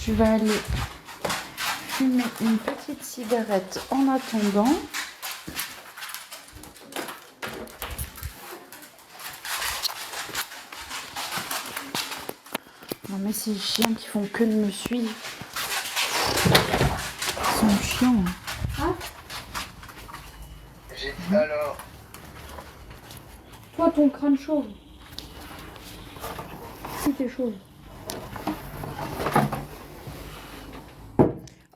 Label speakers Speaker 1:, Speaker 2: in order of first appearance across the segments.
Speaker 1: Je vais aller fumer une petite cigarette en attendant. Non mais ces chiens qui font que de me suivre. Ils sont chiants.
Speaker 2: Hein?
Speaker 3: J'ai dit alors.
Speaker 2: Toi, ton crâne chauve. Si t'es chauve.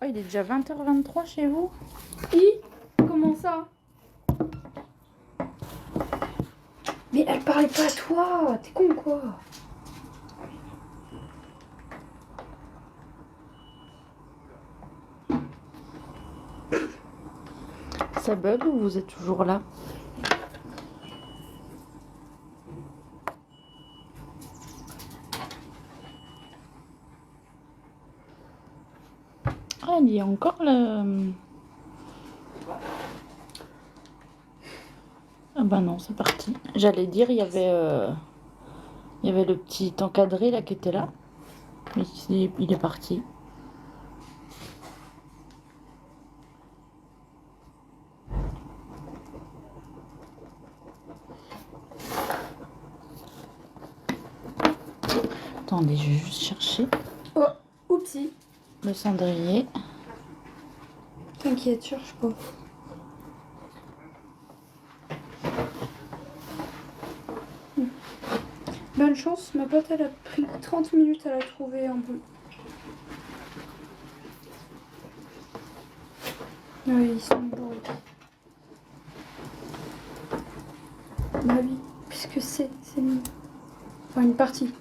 Speaker 1: Oh, il est déjà 20h23 chez vous?
Speaker 2: Comment ça? Mais elle parlait pas à toi. T'es con quoi?
Speaker 1: Ça bug ou vous êtes toujours là? Ah, il y a encore le... Ah bah non, c'est parti. J'allais dire, il y avait le petit encadré là qui était là. Mais il est parti. Attendez, je vais juste chercher
Speaker 2: Oh, oupsie.
Speaker 1: le cendrier.
Speaker 2: T'inquiète, cherche pas. Bonne chance, ma pote elle a pris 30 minutes à la trouver un peu. Oui, ils sont beaux. Bah oui, puisque c'est une... Enfin, une partie.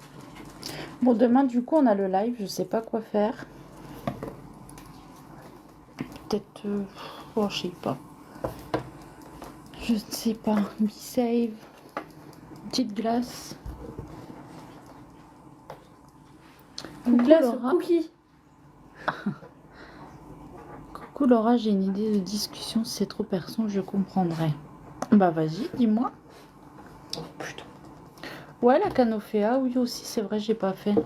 Speaker 1: Bon, demain, du coup, on a le live. Je sais pas quoi faire. Peut-être... Oh, je sais pas. Je ne sais pas. Be save. Petite glace.
Speaker 2: Une
Speaker 1: Coucou,
Speaker 2: glace
Speaker 1: Laura.
Speaker 2: au cookie.
Speaker 1: Coucou Laura, j'ai une idée de discussion. Si c'est trop perso, je comprendrai. Bah vas-y, dis-moi.
Speaker 2: Putain.
Speaker 1: Ouais, la canoféa, oui aussi, c'est vrai, j'ai pas fait.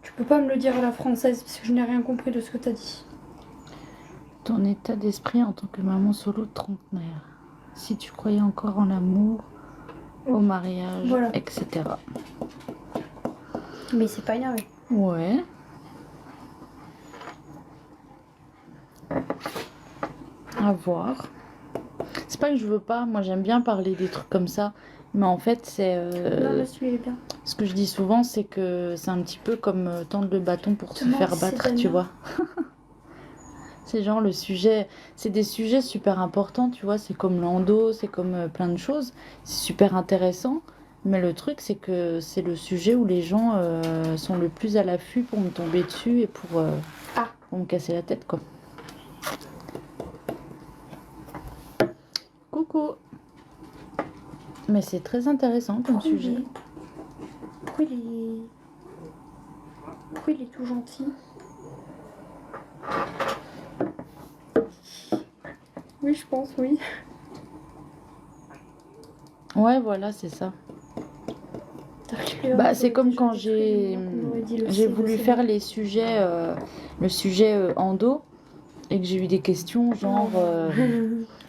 Speaker 2: Tu peux pas me le dire à la française parce que je n'ai rien compris de ce que t'as dit.
Speaker 1: Ton état d'esprit en tant que maman solo trentenaire. Si tu croyais encore en l'amour, au mariage,
Speaker 2: Voilà.
Speaker 1: etc.
Speaker 2: Mais c'est pas énervé.
Speaker 1: Ouais. À voir. C'est pas que je veux pas, moi j'aime bien parler des trucs comme ça. Mais en fait, c'est...
Speaker 2: Non, là, celui-là est bien.
Speaker 1: Ce que je dis souvent, c'est que c'est un petit peu comme tendre le bâton pour se
Speaker 2: Demande
Speaker 1: faire
Speaker 2: si
Speaker 1: battre,
Speaker 2: c'est
Speaker 1: tu
Speaker 2: Damien.
Speaker 1: vois. C'est genre le sujet... C'est des sujets super importants, tu vois. C'est comme l'endo, c'est comme plein de choses. C'est super intéressant. Mais le truc, c'est que c'est le sujet où les gens sont le plus à l'affût pour me tomber dessus et pour me casser la tête, quoi. Coucou. Mais c'est très intéressant comme sujet.
Speaker 2: Pourquoi il est tout gentil? Oui, je pense, oui.
Speaker 1: Ouais, voilà, c'est ça.
Speaker 2: T'arrives
Speaker 1: Bah,
Speaker 2: à
Speaker 1: c'est
Speaker 2: dire
Speaker 1: comme
Speaker 2: déjà
Speaker 1: quand
Speaker 2: des trucs, on aurait dit le
Speaker 1: j'ai
Speaker 2: C,
Speaker 1: voulu
Speaker 2: le C.
Speaker 1: faire les sujets, le sujet endo, et que j'ai eu des questions genre,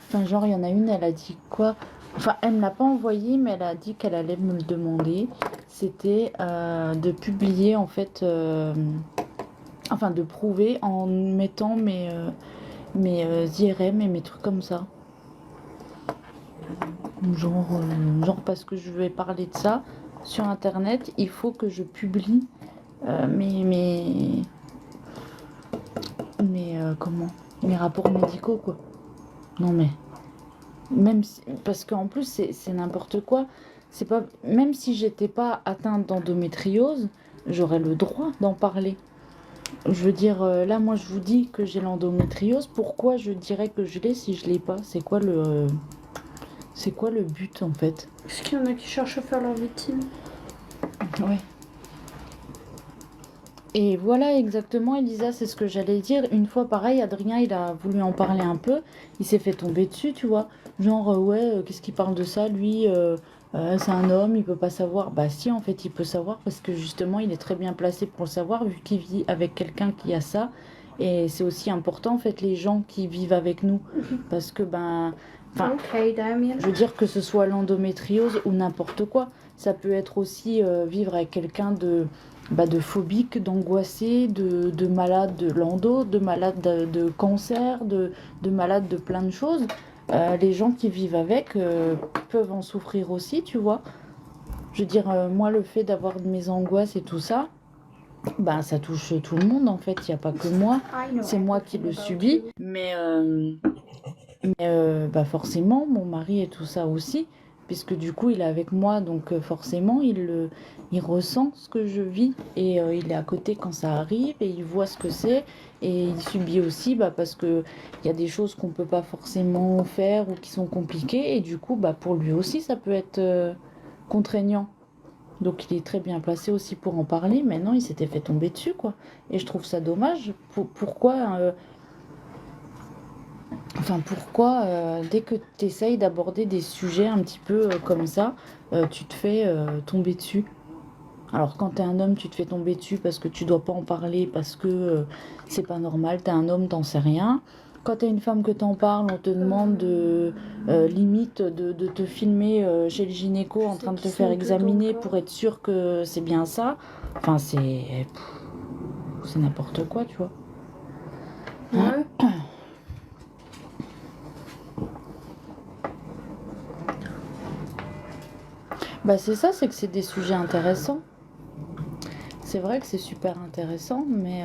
Speaker 1: enfin genre il y en a une, elle a dit quoi? Enfin, elle me l'a pas envoyé, mais elle a dit qu'elle allait me le demander. C'était de publier en fait, enfin de prouver en mettant mes IRM et mes trucs comme ça. Genre parce que je vais parler de ça sur internet, il faut que je publie mes rapports médicaux, quoi. Non mais même si, parce qu'en plus c'est n'importe quoi. C'est pas, même si j'étais pas atteinte d'endométriose, j'aurais le droit d'en parler. Je veux dire, là moi je vous dis que j'ai l'endométriose, pourquoi je dirais que je l'ai si je l'ai pas? C'est quoi le but en fait?
Speaker 2: Est-ce qu'il y en a qui cherchent à faire leur victime?
Speaker 1: Ouais. Et voilà exactement, Elisa, c'est ce que j'allais dire. Une fois, pareil, Adrien, il a voulu en parler un peu. Il s'est fait tomber dessus, tu vois. Genre, ouais, qu'est-ce qu'il parle de ça, lui c'est un homme, il peut pas savoir. Bah si, en fait, il peut savoir parce que justement, il est très bien placé pour le savoir vu qu'il vit avec quelqu'un qui a ça. Et c'est aussi important, en fait, les gens qui vivent avec nous. Parce que, ben... Enfin,
Speaker 2: Ok, Damien.
Speaker 1: je veux dire que ce soit l'endométriose ou n'importe quoi. Ça peut être aussi vivre avec quelqu'un de phobique, d'angoissé, de malade de l'endo, de malade de cancer, de malade de plein de choses. Les gens qui vivent avec peuvent en souffrir aussi, tu vois. Je veux dire, moi, le fait d'avoir mes angoisses et tout ça, bah, ça touche tout le monde, en fait. Il n'y a pas que moi. C'est moi qui le subis. Mais bah forcément, mon mari et tout ça aussi, puisque du coup, il est avec moi, donc forcément, il ressent ce que je vis et il est à côté quand ça arrive et il voit ce que c'est et il subit aussi bah, parce que il y a des choses qu'on peut pas forcément faire ou qui sont compliquées et du coup, bah, pour lui aussi, ça peut être contraignant. Donc il est très bien placé aussi pour en parler. Maintenant, il s'était fait tomber dessus, quoi. Et je trouve ça dommage. Pourquoi, dès que tu essayes d'aborder des sujets un petit peu comme ça, tu te fais tomber dessus? Alors, quand t'es un homme, tu te fais tomber dessus parce que tu dois pas en parler, parce que c'est pas normal, t'es un homme, t'en sais rien. Quand t'es une femme que t'en parles, on te demande limite de te filmer chez le gynéco en train de te faire examiner pour être sûr que c'est bien ça. Enfin, c'est n'importe quoi, tu vois.
Speaker 2: Ouais.
Speaker 1: Bah c'est ça, c'est que c'est des sujets intéressants. C'est vrai que c'est super intéressant, mais...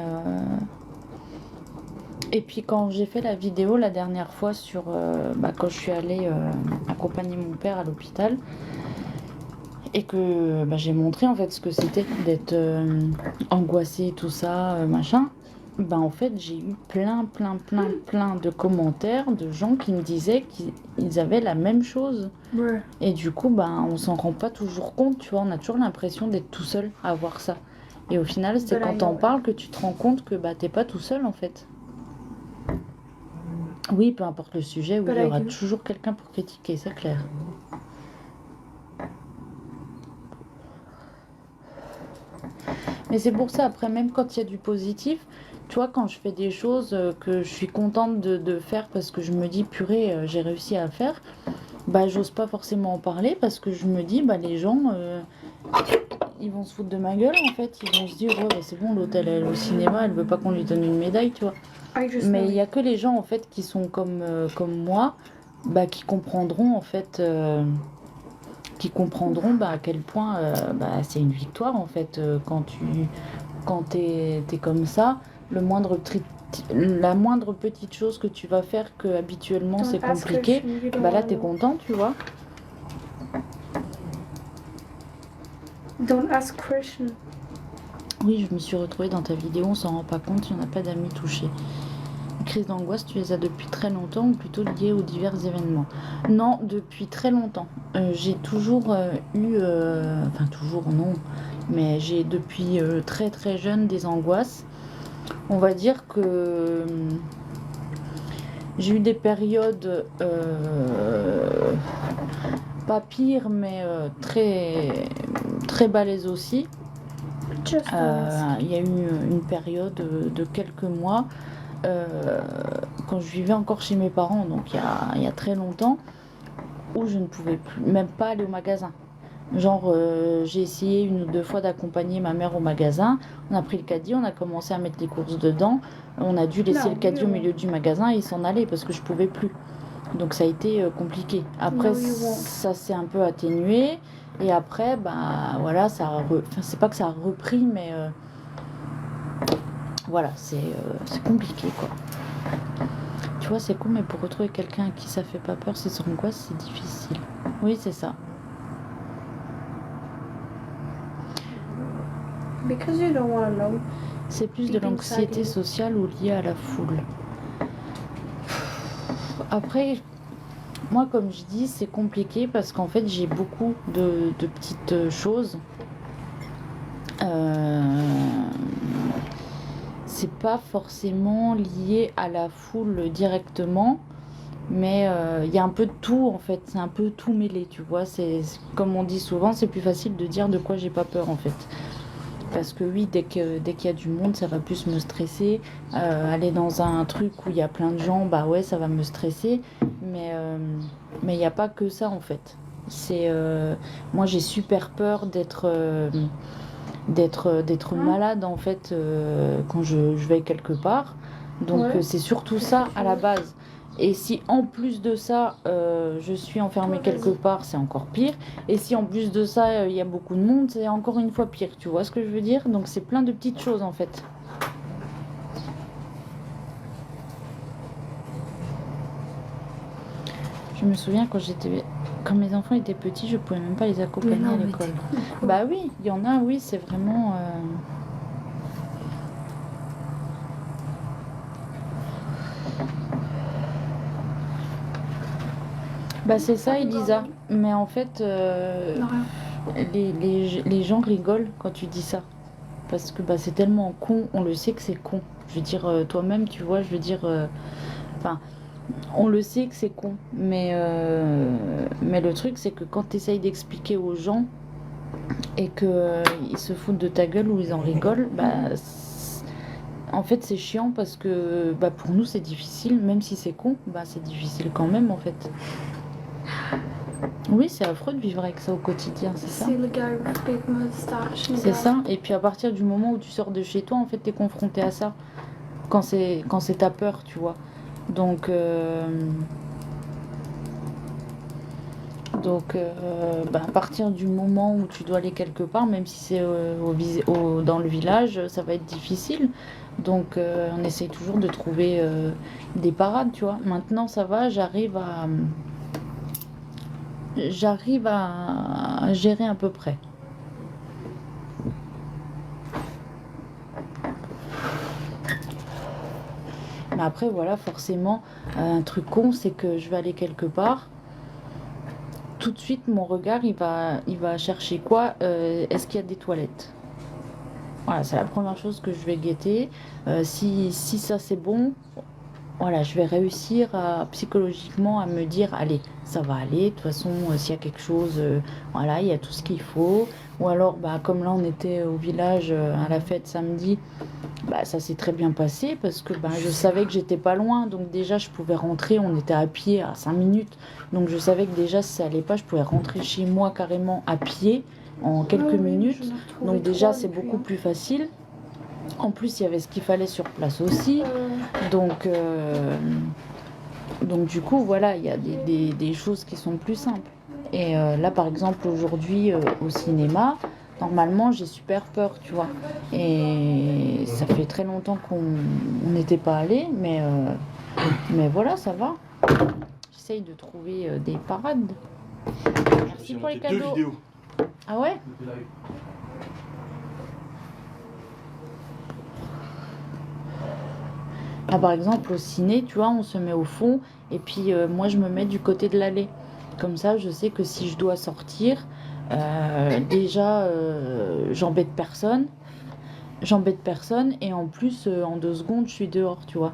Speaker 1: Et puis quand j'ai fait la vidéo la dernière fois sur... quand je suis allée accompagner mon père à l'hôpital, et que j'ai montré en fait ce que c'était d'être angoissée, tout ça, machin, en fait j'ai eu plein de commentaires de gens qui me disaient qu'ils avaient la même chose.
Speaker 2: Ouais.
Speaker 1: Et du coup, on s'en rend pas toujours compte, tu vois, on a toujours l'impression d'être tout seul à avoir ça. Et au final, c'est quand t'en parles que tu te rends compte que t'es pas tout seul en fait. Oui, peu importe le sujet, oui, il y aura toujours quelqu'un pour critiquer, c'est clair. Mais c'est pour ça, après, même quand il y a du positif, tu vois, quand je fais des choses que je suis contente de faire parce que je me dis, purée, j'ai réussi à faire, j'ose pas forcément en parler parce que je me dis, les gens, ils vont se foutre de ma gueule en fait. Ils vont se dire, ouais, c'est bon, l'autre elle est au cinéma, elle veut pas qu'on lui donne une médaille, tu vois. Mais il y a que les gens en fait qui sont comme moi, qui comprendront en fait, à quel point c'est une victoire en fait quand t'es comme ça. La moindre petite chose que tu vas faire que habituellement c'est compliqué, là t'es content, tu vois.
Speaker 2: Don't ask question.
Speaker 1: Oui, je me suis retrouvée dans ta vidéo, on s'en rend pas compte, il n'y en a pas d'amis touchés. Les crises d'angoisse, tu les as depuis très longtemps ou plutôt liées aux divers événements? Non, depuis très longtemps. J'ai toujours eu, enfin toujours non, mais j'ai depuis très très jeune des angoisses. On va dire que j'ai eu des périodes pas pires, mais très très balèzes aussi. Il y a eu une période de quelques mois quand je vivais encore chez mes parents, donc il y a très longtemps, où je ne pouvais plus, même pas aller au magasin. Genre, j'ai essayé une ou deux fois d'accompagner ma mère au magasin. On a pris le caddie, on a commencé à mettre les courses dedans. On a dû laisser le caddie au milieu du magasin et s'en aller parce que je pouvais plus. Donc ça a été compliqué. Après, ça s'est un peu atténué. Et après, voilà, c'est pas que ça a repris, mais voilà, c'est compliqué, quoi. Tu vois, c'est cool, mais pour retrouver quelqu'un à qui ça fait pas peur, c'est angoisse, c'est difficile. Oui, c'est ça.
Speaker 2: Because you don't want to know.
Speaker 1: C'est plus de l'anxiété sociale ou liée à la foule. Après, Moi, comme je dis, c'est compliqué parce qu'en fait, j'ai beaucoup de petites choses. C'est pas forcément lié à la foule directement, mais il y a un peu de tout en fait. C'est un peu tout mêlé, tu vois. Comme on dit souvent, c'est plus facile de dire de quoi j'ai pas peur en fait. Parce que oui, dès qu'il y a du monde, ça va plus me stresser. Aller dans un truc où il y a plein de gens, bah ouais, ça va me stresser. Mais il n'y a pas que ça en fait. Moi, j'ai super peur d'être malade en fait quand je vais quelque part. Donc
Speaker 2: Ouais.
Speaker 1: c'est surtout ça à la base. Et si en plus de ça, je suis enfermée quelque part, c'est encore pire. Et si en plus de ça, il y a beaucoup de monde, c'est encore une fois pire. Tu vois ce que je veux dire? Donc c'est plein de petites choses en fait. Je me souviens quand mes enfants étaient petits, je pouvais même pas les accompagner
Speaker 2: Mais non,
Speaker 1: à
Speaker 2: mais
Speaker 1: l'école.
Speaker 2: t'es con, quoi.
Speaker 1: Bah oui, il y en a, oui, c'est vraiment. Bah c'est ça, Elisa. Mais en fait,
Speaker 2: Non, rien.
Speaker 1: les gens rigolent quand tu dis ça. Parce que bah, c'est tellement con, on le sait que c'est con. Je veux dire, toi-même, tu vois, je veux dire... Enfin, on le sait que c'est con. Mais le truc, c'est que quand tu essayes d'expliquer aux gens et qu'ils se foutent de ta gueule ou ils en rigolent, bah... En fait, c'est chiant parce que bah, pour nous, c'est difficile. Même si c'est con, bah, c'est difficile quand même, en fait. Oui, c'est affreux de vivre avec ça au quotidien, c'est ça?
Speaker 2: C'est le gars avec big moustache. le
Speaker 1: C'est
Speaker 2: gars.
Speaker 1: ça. Et puis à partir du moment où tu sors de chez toi, en fait, t'es confronté à ça. Quand c'est ta peur, tu vois. Donc, bah, à partir du moment où tu dois aller quelque part, même si c'est dans le village, ça va être difficile. Donc, on essaye toujours de trouver des parades, tu vois. Maintenant, ça va, j'arrive à gérer à peu près. Mais après, voilà, forcément, un truc con, c'est que je vais aller quelque part. Tout de suite, mon regard, il va chercher quoi? Est-ce qu'il y a des toilettes? Voilà, c'est la première chose que je vais guetter. Si ça c'est bon, voilà, je vais réussir psychologiquement à me dire, allez, ça va aller. De toute façon, s'il y a quelque chose, voilà, il y a tout ce qu'il faut. Ou alors, bah, comme là, on était au village à la fête samedi, bah, ça s'est très bien passé parce que bah, je savais que j'étais pas loin. Donc déjà, je pouvais rentrer. On était à pied à 5 minutes. Donc je savais que déjà, si ça allait pas, je pouvais rentrer chez moi carrément à pied en quelques
Speaker 2: Ouais, oui,
Speaker 1: minutes.
Speaker 2: j'en ai retrouvé
Speaker 1: Donc déjà,
Speaker 2: trois
Speaker 1: c'est
Speaker 2: depuis,
Speaker 1: beaucoup
Speaker 2: hein.
Speaker 1: plus facile. En plus, il y avait ce qu'il fallait sur place aussi. Donc, donc du coup, voilà, il y a des choses qui sont plus simples. Et là, par exemple, aujourd'hui, au cinéma, normalement, j'ai super peur, tu vois. Et ça fait très longtemps qu'on n'était pas allé, mais voilà, ça va. J'essaye de trouver des parades. Merci pour les
Speaker 3: J'ai monté 2
Speaker 1: cadeaux.
Speaker 3: vidéos.
Speaker 1: Ah ouais? Là, par exemple, au ciné, tu vois, on se met au fond et puis moi, je me mets du côté de l'allée. Comme ça, je sais que si je dois sortir, déjà, j'embête personne. J'embête personne et en plus, en 2 secondes, je suis dehors, tu vois.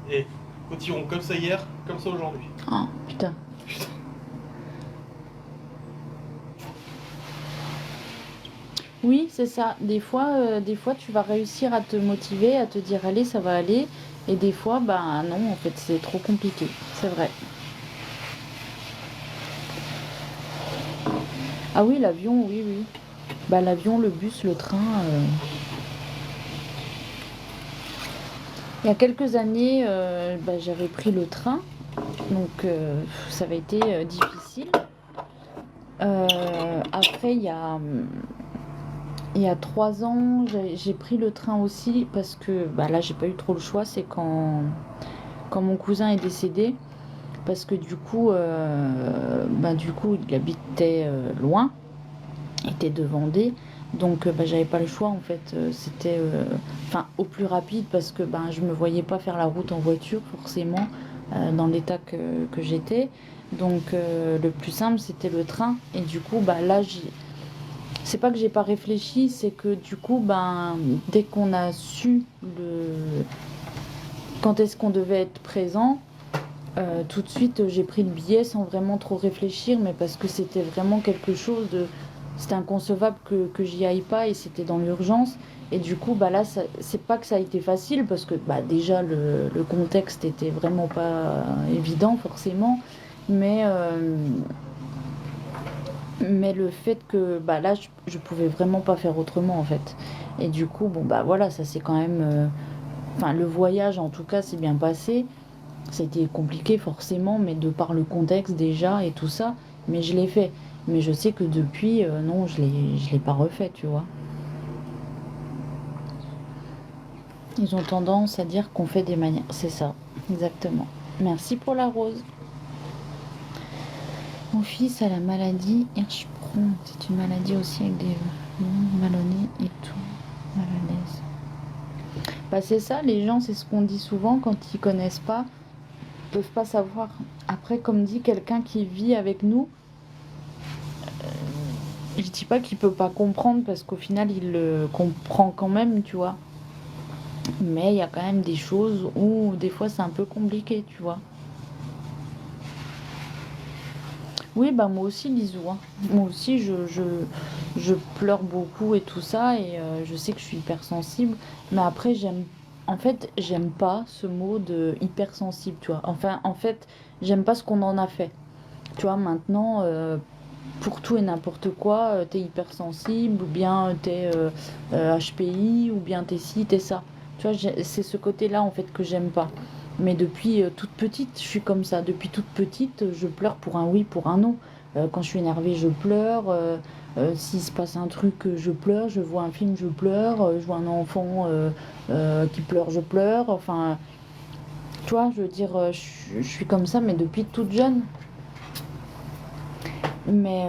Speaker 3: Et cotirons comme ça hier, comme ça aujourd'hui.
Speaker 1: Oh, putain. Oui, c'est ça. Des fois, tu vas réussir à te motiver, à te dire, allez, ça va aller. Et des fois, bah non, en fait, c'est trop compliqué. C'est vrai. Ah oui, l'avion, oui, oui. Bah l'avion, le bus, le train. Il y a quelques années, bah, j'avais pris le train, donc ça avait été difficile. Après, il y a 3 ans, j'ai pris le train aussi parce que bah, là, j'ai pas eu trop le choix. C'est quand mon cousin est décédé, parce que du coup, il habitait loin, il était de Vendée. Donc bah, j'avais pas le choix en fait, c'était au plus rapide parce que je me voyais pas faire la route en voiture forcément. dans l'état que j'étais. Donc le plus simple c'était le train. Et du coup bah là c'est pas que j'ai pas réfléchi, c'est que du coup ben dès qu'on a su quand est-ce qu'on devait être présent, tout de suite j'ai pris le billet sans vraiment trop réfléchir, mais parce que c'était vraiment quelque chose de... C'était inconcevable que j'y aille pas et c'était dans l'urgence. Et du coup, bah là, c'est pas que ça a été facile parce que bah, déjà le contexte était vraiment pas évident forcément. Mais, mais le fait que bah, là, je pouvais vraiment pas faire autrement en fait. Et du coup, bon bah voilà, ça c'est quand même. Enfin, le voyage en tout cas s'est bien passé. Ça a été compliqué forcément, mais de par le contexte déjà et tout ça. Mais je l'ai fait. Mais je sais que depuis, non, je l'ai pas refait, tu vois. Ils ont tendance à dire qu'on fait des manières. C'est ça, exactement. Merci pour la rose. Mon fils a la maladie Hirschsprung. C'est une maladie aussi avec des malonnés et tout. Maladaise. Bah c'est ça, les gens, c'est ce qu'on dit souvent quand ils connaissent pas, ils peuvent pas savoir. Après, comme dit quelqu'un qui vit avec nous, je dis pas qu'il peut pas comprendre parce qu'au final il le comprend quand même, tu vois. Mais il y a quand même des choses où des fois c'est un peu compliqué, tu vois. Oui, bah moi aussi, Lisou, hein. Moi aussi, je pleure beaucoup et tout ça, et je sais que je suis hypersensible. Mais après, en fait, j'aime pas ce mot de hypersensible, tu vois. Enfin, en fait, j'aime pas ce qu'on en a fait. Tu vois, maintenant, pour tout et n'importe quoi, t'es hypersensible, ou bien t'es HPI, ou bien t'es ci, t'es ça. Tu vois, c'est ce côté-là, en fait, que j'aime pas. Mais depuis toute petite, je suis comme ça. Depuis toute petite, je pleure pour un oui, pour un non. Quand je suis énervée, je pleure. S'il se passe un truc, je pleure. Je vois un film, je pleure. Je vois un enfant qui pleure, je pleure. Enfin, tu vois, je veux dire, je suis comme ça, mais depuis toute jeune. Mais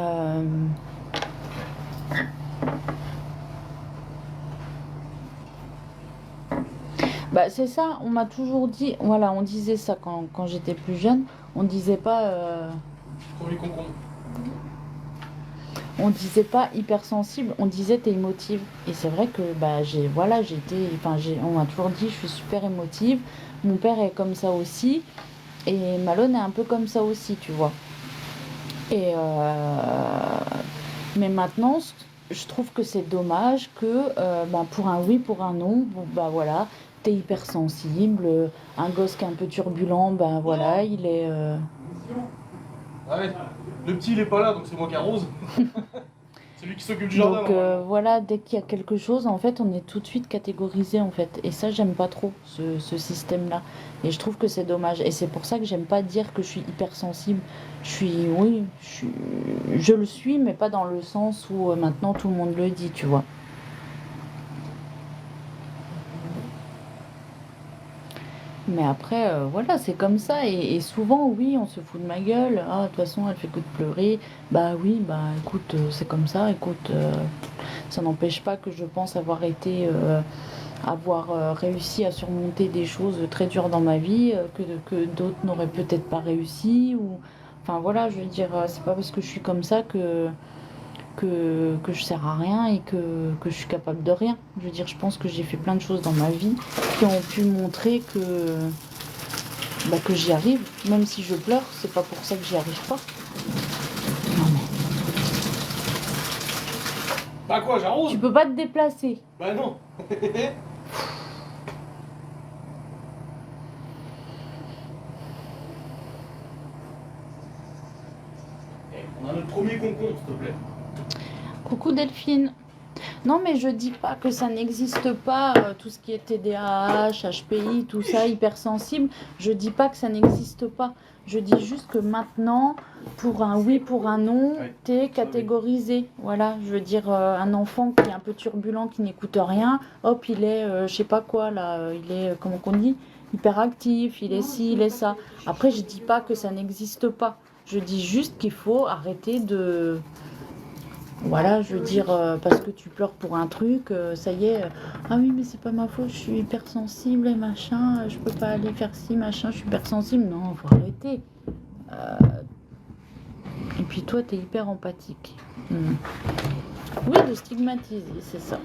Speaker 1: bah, c'est ça, on m'a toujours dit, voilà, on disait ça quand j'étais plus jeune, on disait pas,
Speaker 3: Premier concombre.
Speaker 1: on disait pas hypersensible, on disait t'es émotive. Et c'est vrai que bah voilà, on m'a toujours dit je suis super émotive. Mon père est comme ça aussi, et Malone est un peu comme ça aussi, tu vois. Et mais maintenant, je trouve que c'est dommage que bah, pour un oui, pour un non, bon, bah voilà, t'es hypersensible. Un gosse qui est un peu turbulent, ben voilà, il est.
Speaker 3: Ah ouais, le petit il est pas là donc c'est moi qui arrose. C'est lui qui s'occupe du jardin.
Speaker 1: Donc voilà, dès qu'il y a quelque chose, en fait, on est tout de suite catégorisé en fait. Et ça, j'aime pas trop ce système-là. Et je trouve que c'est dommage. Et c'est pour ça que j'aime pas dire que je suis hypersensible. Oui, je le suis, mais pas dans le sens où maintenant tout le monde le dit, tu vois. Mais après, voilà, c'est comme ça. Et souvent, oui, on se fout de ma gueule. Ah, de toute façon, elle fait que de pleurer. Bah oui, bah écoute, c'est comme ça. Écoute, ça n'empêche pas que je pense avoir réussi à surmonter des choses très dures dans ma vie, que d'autres n'auraient peut-être pas réussi. Enfin voilà, je veux dire, c'est pas parce que je suis comme ça que je sers à rien et que je suis capable de rien. Je veux dire, je pense que j'ai fait plein de choses dans ma vie qui ont pu montrer que j'y arrive. Même si je pleure, c'est pas pour ça que j'y arrive pas. Non mais...
Speaker 3: Bah quoi, j'arrose?
Speaker 1: Tu peux pas te déplacer.
Speaker 3: Bah non. On a notre premier concombre, s'il te plaît.
Speaker 1: Coucou Delphine. Non mais je dis pas que ça n'existe pas, tout ce qui est TDAH, HPI, tout ça, hypersensible. Je dis pas que ça n'existe pas. Je dis juste que maintenant, pour un oui, pour un non, t'es catégorisé. Voilà, je veux dire, un enfant qui est un peu turbulent, qui n'écoute rien, hop, il est, je sais pas quoi là, il est, comment qu'on dit, hyperactif, il est ci, il est ça. Après, je dis pas que ça n'existe pas. Je dis juste qu'il faut arrêter Voilà, je veux dire, parce que tu pleures pour un truc, ça y est, ah oui, mais c'est pas ma faute, je suis hypersensible et machin, je peux pas aller faire ci, machin, je suis hypersensible. Non, faut arrêter. Et puis toi, t'es hyper empathique. Oui, de stigmatiser, c'est ça.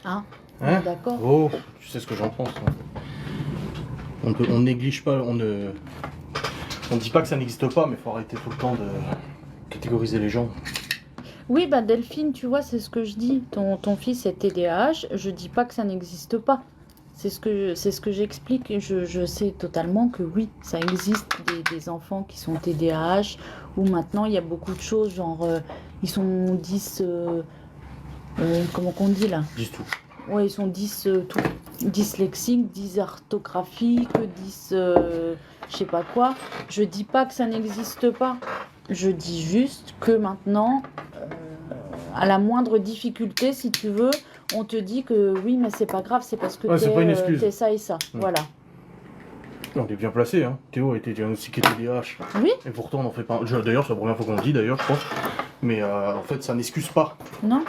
Speaker 1: Hein,
Speaker 3: Hein?
Speaker 1: d'accord.
Speaker 3: Oh, tu sais ce que j'en pense. Hein. On néglige pas, on dit pas que ça n'existe pas, mais faut arrêter tout le temps de catégoriser les gens.
Speaker 1: Oui, bah Delphine, tu vois, c'est ce que je dis. Ton fils est TDAH, je dis pas que ça n'existe pas. C'est ce que j'explique. Je sais totalement que oui, ça existe des enfants qui sont TDAH, où maintenant il y a beaucoup de choses, genre ils sont 10, comment qu'on dit là?
Speaker 3: 10 tout.
Speaker 1: Ouais, ils sont 10 tout. Dyslexiques, 10 orthographiques, 10 je sais pas quoi. Je dis pas que ça n'existe pas. Je dis juste que maintenant, à la moindre difficulté, si tu veux, on te dit que oui, mais c'est pas grave, c'est parce que
Speaker 3: c'est pas une excuse.
Speaker 1: t'es ça et ça. Voilà.
Speaker 3: On est bien placé, hein. Théo a été diagnostiqué TDAH.
Speaker 1: Oui.
Speaker 3: Et pourtant, on en fait pas. D'ailleurs, c'est la première fois qu'on le dit, d'ailleurs, je pense. Mais en fait, ça n'excuse pas.
Speaker 1: Non.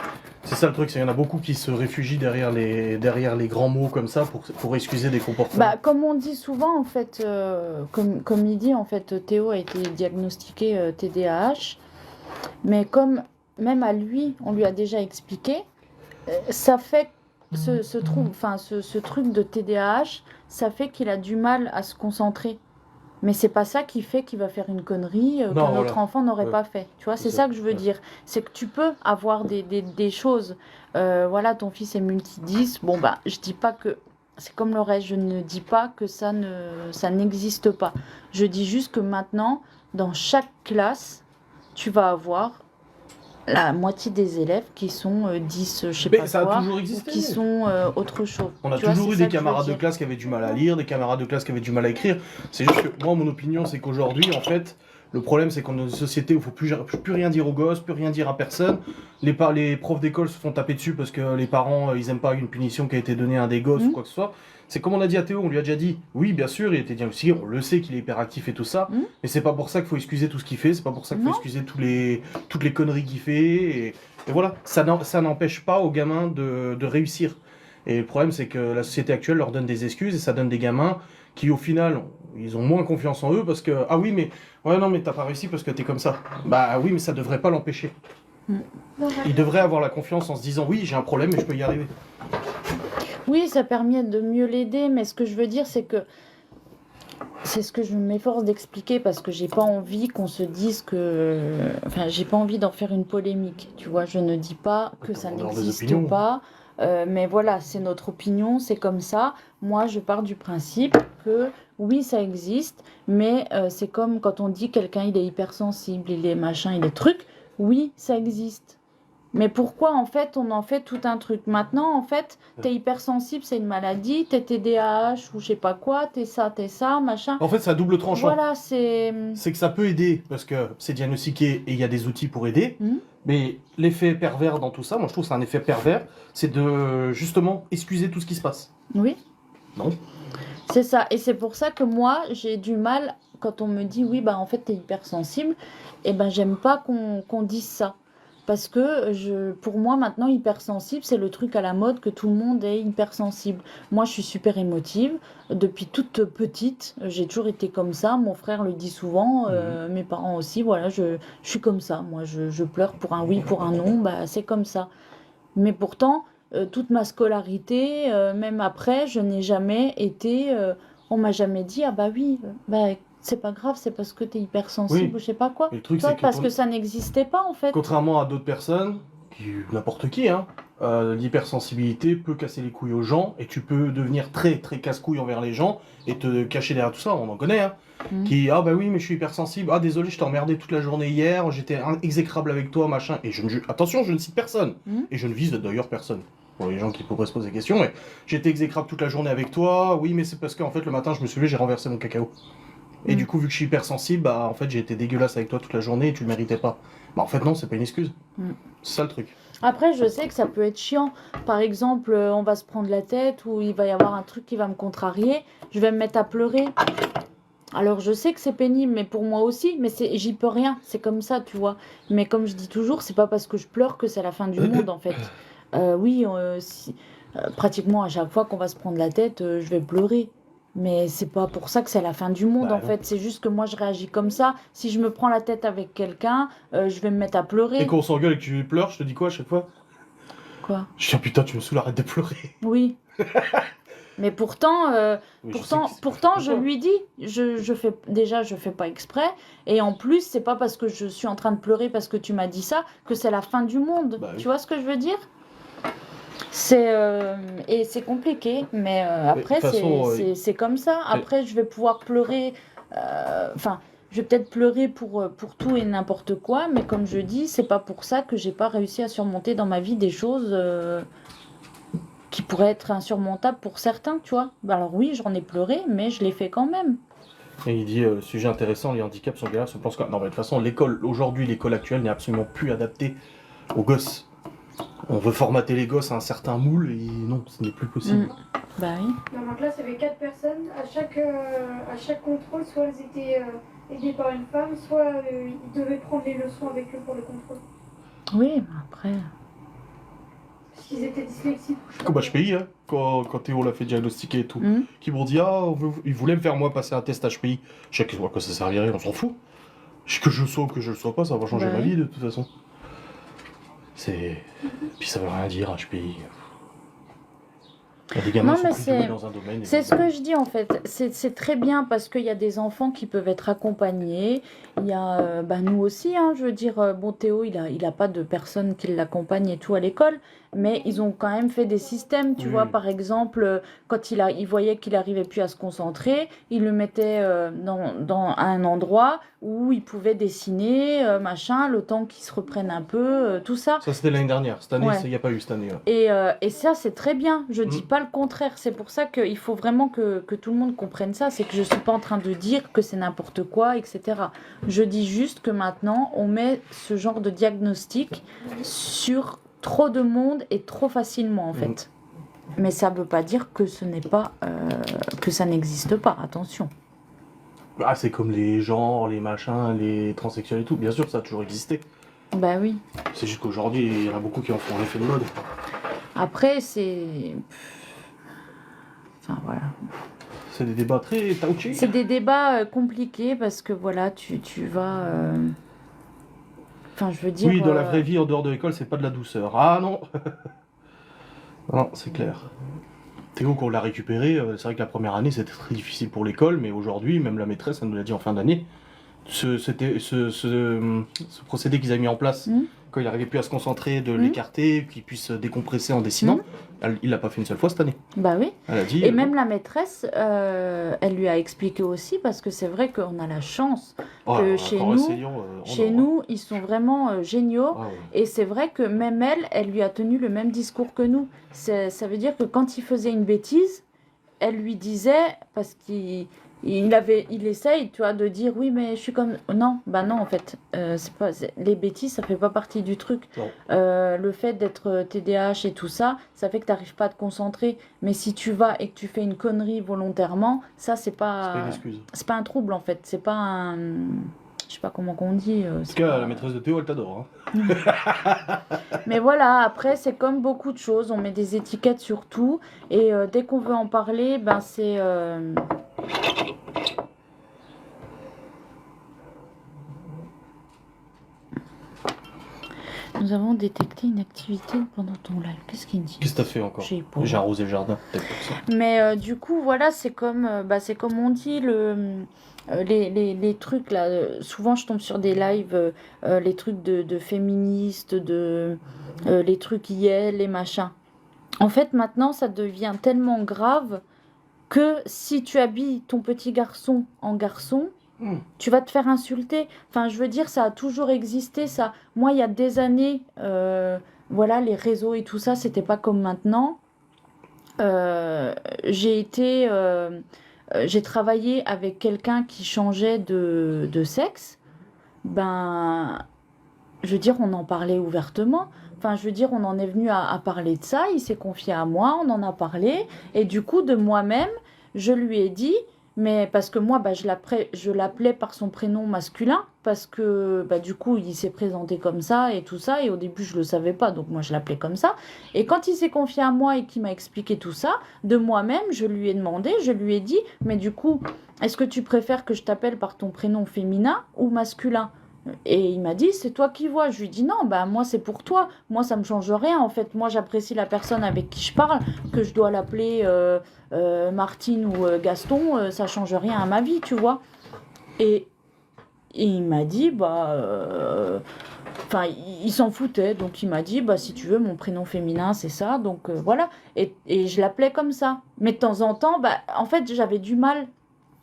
Speaker 3: C'est ça le truc, c'est qu'il y en a beaucoup qui se réfugient derrière les grands mots comme ça pour excuser des comportements.
Speaker 1: Bah, comme on dit souvent, en fait, comme il dit, en fait, Théo a été diagnostiqué TDAH. Mais comme même à lui, on lui a déjà expliqué, ça fait ce truc de TDAH, ça fait qu'il a du mal à se concentrer. Mais c'est pas ça qui fait qu'il va faire une connerie qu'un autre enfant n'aurait pas fait. Tu vois, c'est ça que je veux dire. C'est que tu peux avoir des choses. Voilà, ton fils est multi-10. Bon, bah, je dis pas que... C'est comme le reste, je ne dis pas que ça n'existe pas. Je dis juste que maintenant, dans chaque classe, tu vas avoir la moitié des élèves qui sont 10, je sais pas
Speaker 3: ça
Speaker 1: quoi,
Speaker 3: a toujours
Speaker 1: ou
Speaker 3: existé.
Speaker 1: qui sont autre chose.
Speaker 3: On a
Speaker 1: Tu vois,
Speaker 3: toujours eu
Speaker 1: c'est
Speaker 3: des
Speaker 1: ça que je veux
Speaker 3: camarades de
Speaker 1: dire.
Speaker 3: classe qui avaient du mal à lire, des camarades de classe qui avaient du mal à écrire. C'est juste que moi, mon opinion, c'est qu'aujourd'hui, en fait, le problème, c'est qu'on est dans une société où il faut plus rien dire aux gosses, plus rien dire à personne. Les profs d'école se font taper dessus parce que les parents, ils aiment pas une punition qui a été donnée à un des gosses ou quoi que ce soit. C'est comme on a dit à Théo, on lui a déjà dit, oui, bien sûr, il était diagnostiqué, on le sait qu'il est hyperactif et tout ça, mais c'est pas pour ça qu'il faut excuser tout ce qu'il fait, c'est pas pour ça qu'il faut excuser toutes les conneries qu'il fait, et voilà, ça n'empêche pas aux gamins de réussir. Et le problème, c'est que la société actuelle leur donne des excuses, et ça donne des gamins qui, au final, ils ont moins confiance en eux, parce que, ah oui, mais, ouais, non, mais t'as pas réussi parce que t'es comme ça. Bah oui, mais ça devrait pas l'empêcher. Il devrait avoir la confiance en se disant, oui, j'ai un problème, mais je peux y arriver.
Speaker 1: Oui, ça permet de mieux l'aider, mais ce que je veux dire, c'est que c'est ce que je m'efforce d'expliquer parce que j'ai pas envie qu'on se dise que. Enfin, j'ai pas envie d'en faire une polémique. Tu vois, je ne dis pas que ça n'existe pas, mais voilà, c'est notre opinion, c'est comme ça. Moi, je pars du principe que oui, ça existe, mais c'est comme quand on dit quelqu'un il est hypersensible, il est machin, il est truc. Oui, ça existe. Mais pourquoi, en fait, on en fait tout un truc? Maintenant, en fait, t'es hypersensible, c'est une maladie, t'es TDAH ou je sais pas quoi, t'es ça, machin.
Speaker 3: En fait, c'est à double tranchant.
Speaker 1: Voilà, c'est...
Speaker 3: C'est que ça peut aider, parce que c'est diagnostiqué et il y a des outils pour aider. Mais l'effet pervers dans tout ça, moi je trouve que c'est un effet pervers, c'est de, justement, excuser tout ce qui se passe.
Speaker 1: Oui.
Speaker 3: Non.
Speaker 1: C'est ça. Et c'est pour ça que moi, j'ai du mal, quand on me dit, oui, bah en fait, t'es hypersensible, et ben j'aime pas qu'on dise ça. Parce que pour moi, maintenant, hypersensible, c'est le truc à la mode que tout le monde est hypersensible. Moi, je suis super émotive. Depuis toute petite, j'ai toujours été comme ça. Mon frère le dit souvent, mes parents aussi. Voilà, je suis comme ça. Moi, je pleure pour un oui, pour un non. Bah, c'est comme ça. Mais pourtant, toute ma scolarité, même après, je n'ai jamais été... on m'a jamais dit, ah bah oui, bah c'est pas grave, c'est parce que t'es hypersensible ou je sais pas quoi.
Speaker 3: Et le truc,
Speaker 1: Toi,
Speaker 3: c'est
Speaker 1: parce que ça n'existait pas en fait.
Speaker 3: Contrairement à d'autres personnes, n'importe qui, hein, l'hypersensibilité peut casser les couilles aux gens et tu peux devenir très très casse-couille envers les gens et te cacher derrière tout ça, on en connaît, hein. Qui, ah bah oui, mais je suis hypersensible, ah désolé, je t'ai emmerdé toute la journée hier, j'étais exécrable avec toi, machin. Et attention, je ne cite personne. Et je ne vise d'ailleurs personne. Pour les gens qui pourraient se poser des questions, mais j'étais exécrable toute la journée avec toi, oui, mais c'est parce qu'en fait le matin je me suis levé, j'ai renversé mon cacao. Et du coup, vu que je suis hypersensible, bah en fait j'ai été dégueulasse avec toi toute la journée et tu le méritais pas. Bah en fait non, c'est pas une excuse. C'est ça le truc.
Speaker 1: Après, je sais que ça peut être chiant. Par exemple, on va se prendre la tête ou il va y avoir un truc qui va me contrarier. Je vais me mettre à pleurer. Alors je sais que c'est pénible, mais pour moi aussi, mais j'y peux rien, c'est comme ça, tu vois. Mais comme je dis toujours, c'est pas parce que je pleure que c'est la fin du monde en fait. Oui, pratiquement à chaque fois qu'on va se prendre la tête, je vais pleurer. Mais c'est pas pour ça que c'est la fin du monde
Speaker 3: Bah
Speaker 1: en
Speaker 3: non.
Speaker 1: fait, c'est juste que moi je réagis comme ça. Si je me prends la tête avec quelqu'un, je vais me mettre à
Speaker 3: Et
Speaker 1: pleurer.
Speaker 3: quand on s'engueule et que tu pleures, je te dis quoi à chaque fois?
Speaker 1: Quoi?
Speaker 3: Je dis, ah, putain, tu me saoules, arrête de pleurer.
Speaker 1: Oui. Mais pourtant,
Speaker 3: Mais je sais que c'est pas
Speaker 1: pourtant,
Speaker 3: fait
Speaker 1: je
Speaker 3: pour toi.
Speaker 1: lui dis, je fais pas exprès, et en plus, c'est pas parce que je suis en train de pleurer parce que tu m'as dit ça que c'est la fin du monde.
Speaker 3: Bah oui.
Speaker 1: Tu vois ce que je veux dire? Et c'est compliqué, mais après,
Speaker 3: de toute façon,
Speaker 1: c'est comme ça. Après, je vais pouvoir pleurer, enfin, je vais peut-être pleurer pour tout et n'importe quoi, mais comme je dis, c'est pas pour ça que j'ai pas réussi à surmonter dans ma vie des choses. Qui pourrait être insurmontable pour certains, tu vois. Bah alors oui, j'en ai pleuré, mais je l'ai fait quand même.
Speaker 3: Et il dit, sujet intéressant, les handicaps sont galères, se pense que... Non, mais de toute façon, l'école actuelle n'est absolument plus adaptée aux gosses. On veut formater les gosses à un certain moule, et non, ce n'est plus possible.
Speaker 1: Bah oui.
Speaker 2: Dans ma classe, il y avait 4 personnes. À chaque contrôle, soit elles étaient aidées par une femme, soit ils devaient prendre les leçons avec eux pour le contrôle.
Speaker 1: Oui, mais après...
Speaker 2: Parce qu'ils étaient dyslexiques.
Speaker 3: Comme HPI, hein, quand Théo l'a fait diagnostiquer et tout. Qui m'ont dit, ah, ils voulaient me faire moi passer un test HPI. Je sais à quoi ça servirait, on s'en fout. Que je le sois ou que je le sois pas, ça va changer
Speaker 1: Bah
Speaker 3: ma
Speaker 1: oui.
Speaker 3: vie de toute façon. Puis ça veut rien dire, HPI. Il y a des gamins
Speaker 1: Non,
Speaker 3: qui
Speaker 1: mais
Speaker 3: sont plus doués dans un domaine.
Speaker 1: C'est ce que je dis en fait. C'est très bien parce qu'il y a des enfants qui peuvent être accompagnés. Il y a bah, nous aussi, hein, je veux dire, bon Théo, il a pas de personne qui l'accompagne et tout à l'école, mais ils ont quand même fait des systèmes, tu
Speaker 3: Oui,
Speaker 1: vois,
Speaker 3: oui.
Speaker 1: par exemple, quand il voyait qu'il arrivait plus à se concentrer, il le mettait dans un endroit où il pouvait dessiner, machin, le temps qu'il se reprenne un peu, tout ça.
Speaker 3: Ça c'était l'année dernière. Cette année,
Speaker 1: Ouais.
Speaker 3: il n'y a pas eu cette année. Ouais.
Speaker 1: Et ça, c'est très bien. Je dis
Speaker 3: Mm.
Speaker 1: pas le contraire. C'est pour ça qu'il faut vraiment que tout le monde comprenne ça. C'est que je suis pas en train de dire que c'est n'importe quoi, etc. Je dis juste que maintenant, on met ce genre de diagnostic sur trop de monde et trop facilement, en fait. Mais ça veut pas dire que ce n'est pas... que ça n'existe pas. Attention.
Speaker 3: Ah, c'est comme les genres, les machins, les transsexuels et tout. Bien sûr, ça a toujours existé.
Speaker 1: Bah oui.
Speaker 3: C'est juste qu'aujourd'hui, il y en a beaucoup qui en font un effet de mode.
Speaker 1: Après, c'est... Enfin, voilà.
Speaker 3: C'est des débats très touchy.
Speaker 1: C'est des débats compliqués parce que voilà, tu vas. Enfin, je veux dire.
Speaker 3: Oui, dans la vraie vie, en dehors de l'école, c'est pas de la douceur. Ah non. Non, c'est clair. Théo, quand on l'a récupéré, c'est vrai que la première année, c'était très difficile pour l'école, mais aujourd'hui, même la maîtresse, elle nous l'a dit en fin d'année, ce procédé qu'ils avaient mis en place, quand il n'arrivait plus à se concentrer, de l'écarter, qu'il puisse décompresser en dessinant, il l'a pas fait une seule fois cette année.
Speaker 1: Bah oui.
Speaker 3: Elle a dit.
Speaker 1: Et même la maîtresse, elle lui a expliqué aussi, parce que c'est vrai qu'on a la chance que chez nous, ils sont vraiment géniaux.
Speaker 3: Ah ouais.
Speaker 1: Et c'est vrai que même elle lui a tenu le même discours que nous. Ça veut dire que quand il faisait une bêtise, elle lui disait, parce qu'il essaye, tu vois, de dire oui, mais je suis comme. Non, bah non, en fait. Les bêtises, ça fait pas partie du truc.
Speaker 3: Non.
Speaker 1: Le fait d'être TDAH et tout ça, ça fait que tu n'arrives pas à te concentrer. Mais si tu vas et que tu fais une connerie volontairement, ça, c'est
Speaker 3: C'est pas
Speaker 1: pas.
Speaker 3: une excuse.
Speaker 1: C'est pas un trouble, en fait. C'est pas un. Je sais pas comment qu'on dit.
Speaker 3: En tout cas, la maîtresse de Théo, elle t'adore. Hein.
Speaker 1: Mais voilà, après, c'est comme beaucoup de choses. On met des étiquettes sur tout. Et dès qu'on veut en parler, ben c'est. Nous avons détecté une activité pendant ton live. Qu'est-ce qu'il dit?
Speaker 3: Qu'est-ce que t'as fait encore?
Speaker 1: J'ai
Speaker 3: J'ai arrosé le jardin, peut-être pour ça.
Speaker 1: Mais du coup, voilà, c'est comme on dit, les trucs là. Souvent, je tombe sur des lives, les trucs de féministes, les trucs IL, les machins. En fait, maintenant, ça devient tellement grave que si tu habilles ton petit garçon en garçon, tu vas te faire insulter. Enfin, je veux dire, ça a toujours existé, ça. Moi, il y a des années, voilà, les réseaux et tout ça, c'était pas comme maintenant. J'ai travaillé avec quelqu'un qui changeait de sexe. Ben, je veux dire, on en parlait ouvertement. Enfin, je veux dire, on en est venu à parler de ça. Il s'est confié à moi, on en a parlé. Et du coup, de moi-même, je lui ai dit, Mais parce que moi, je l'appelais par son prénom masculin, parce que du coup, il s'est présenté comme ça et tout ça, et au début, je le savais pas, donc moi, je l'appelais comme ça. Et quand il s'est confié à moi et qu'il m'a expliqué tout ça, de moi-même, je lui ai demandé, je lui ai dit, mais du coup, est-ce que tu préfères que je t'appelle par ton prénom féminin ou masculin? Et il m'a dit, c'est toi qui vois. Je lui ai dit, non, moi, c'est pour toi. Moi, ça me change rien, en fait. Moi, j'apprécie la personne avec qui je parle, que je dois l'appeler Martine ou Gaston, ça change rien à ma vie, tu vois. Et, et il m'a dit, enfin, il s'en foutait. Donc, il m'a dit, si tu veux, mon prénom féminin, c'est ça. Donc, voilà. Et je l'appelais comme ça. Mais de temps en temps, en fait, j'avais du mal.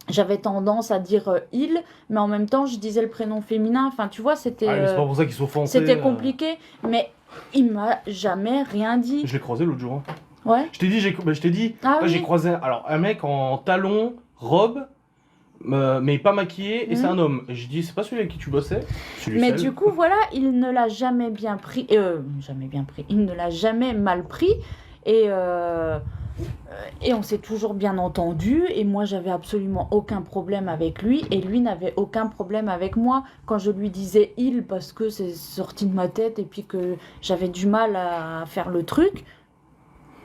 Speaker 1: J'avais tendance à dire il, mais en même temps, je disais le prénom féminin. Enfin, tu vois,
Speaker 3: Ah, mais c'est pas pour ça qu'ils sont offensés.
Speaker 1: c'était compliqué. Mais il m'a jamais rien dit.
Speaker 3: Je l'ai croisé l'autre jour. Hein.
Speaker 1: Ouais.
Speaker 3: Je t'ai dit,
Speaker 1: Ah,
Speaker 3: j'ai
Speaker 1: oui.
Speaker 3: croisé un mec en talons, robe, mais pas maquillé, et c'est un homme. Et j'ai dit, c'est pas celui avec qui tu bossais?
Speaker 1: Mais du coup, voilà, il ne l'a jamais bien pris. Il ne l'a jamais mal pris. Et on s'est toujours bien entendu, et moi j'avais absolument aucun problème avec lui, et lui n'avait aucun problème avec moi. Quand je lui disais il, parce que c'est sorti de ma tête, et puis que j'avais du mal à faire le truc,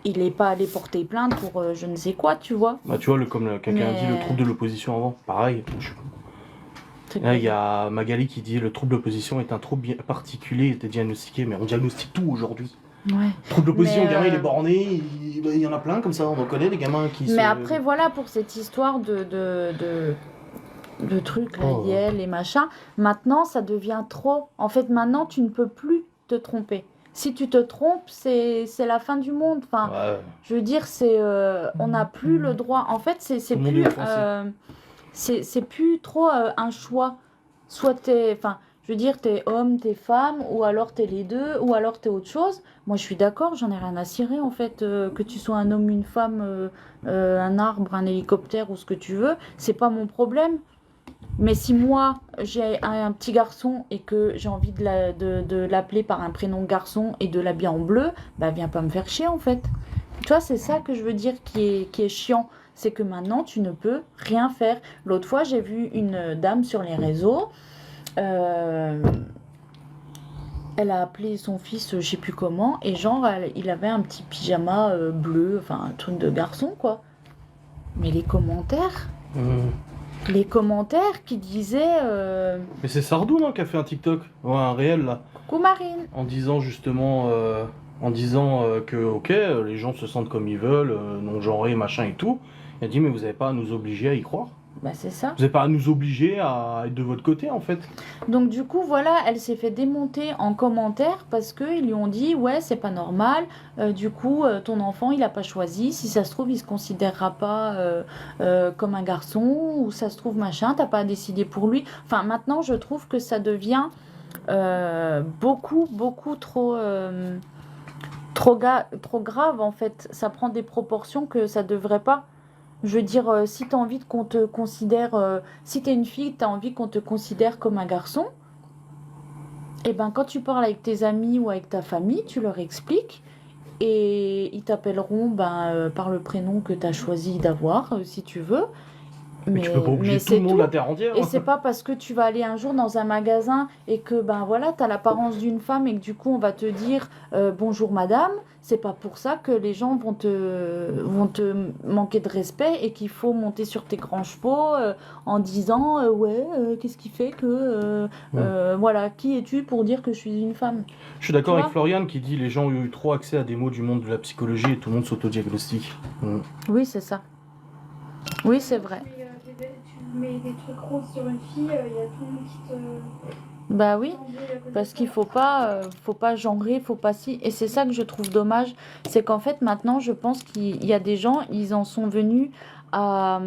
Speaker 1: il n'est pas allé porter plainte pour je ne sais quoi, tu vois.
Speaker 3: Tu vois, comme quelqu'un a dit, le trouble de l'opposition avant, pareil. Là, il y a Magali qui dit, le trouble d'opposition est un trouble bien particulier, était diagnostiqué, mais on diagnostique tout aujourd'hui.
Speaker 1: Ouais.
Speaker 3: Trouble d'opposition, le gamin il est borné, il y en a plein comme ça, on en connaît des gamins qui
Speaker 1: Mais après, voilà, pour cette histoire de trucs, la Yel et machin, maintenant ça devient trop. En fait, maintenant tu ne peux plus te tromper. Si tu te trompes, c'est la fin du monde. Enfin, je veux dire, on n'a plus le droit. En fait, c'est plus trop un choix. Soit je veux dire, t'es homme, t'es femme, ou alors t'es les deux, ou alors t'es autre chose. Moi, je suis d'accord, j'en ai rien à cirer, en fait, que tu sois un homme, une femme, un arbre, un hélicoptère, ou ce que tu veux, c'est pas mon problème. Mais si moi, j'ai un petit garçon et que j'ai envie de l'appeler par un prénom garçon et de l'habiller en bleu, viens pas me faire chier, en fait. Tu vois, c'est ça que je veux dire qui est chiant. C'est que maintenant, tu ne peux rien faire. L'autre fois, j'ai vu une dame sur les réseaux. Elle a appelé son fils, je sais plus comment, et genre, il avait un petit pyjama bleu, enfin un truc de garçon, quoi. Mais les commentaires qui disaient...
Speaker 3: Mais c'est Sardou, non, qui a fait un TikTok, un réel, là.
Speaker 1: Coucou Marine.
Speaker 3: En disant justement, que, ok, les gens se sentent comme ils veulent, non-genrés, machin et tout. Il a dit, mais vous n'avez pas à nous obliger à y croire.
Speaker 1: C'est ça.
Speaker 3: Vous n'avez pas à nous obliger à être de votre côté, en fait.
Speaker 1: Donc du coup, voilà, elle s'est fait démonter en commentaire parce qu'ils lui ont dit, ouais, c'est pas normal, du coup, ton enfant, il a pas choisi, si ça se trouve, il se considérera pas comme un garçon, ou ça se trouve, machin, t'as pas à décider pour lui. Enfin, maintenant, je trouve que ça devient beaucoup trop grave, en fait. Ça prend des proportions que ça devrait pas. Je veux dire, si tu as envie qu'on te considère... si tu es une fille, tu as envie qu'on te considère comme un garçon, et quand tu parles avec tes amis ou avec ta famille, tu leur expliques, et ils t'appelleront par le prénom que tu as choisi d'avoir, si tu veux.
Speaker 3: Mais tu peux pas obliger tout le monde de la terre entière.
Speaker 1: Et c'est pas parce que tu vas aller un jour dans un magasin et que t'as l'apparence d'une femme et que du coup on va te dire bonjour madame, c'est pas pour ça que les gens vont te manquer de respect et qu'il faut monter sur tes grands chevaux en disant qu'est-ce qui fait que voilà, qui es-tu pour dire que je suis une femme?
Speaker 3: Je suis d'accord avec Floriane qui dit les gens ont eu trop accès à des mots du monde de la psychologie et tout le monde s'autodiagnostique.
Speaker 1: Oui, c'est ça. Oui, c'est vrai.
Speaker 2: Tu mets des trucs roses sur une fille, il y a tout le monde qui te...
Speaker 1: Oui, parce qu'il faut pas genrer, faut pas si. Et c'est ça que je trouve dommage, c'est qu'en fait maintenant je pense qu'il y a des gens, ils en sont venus à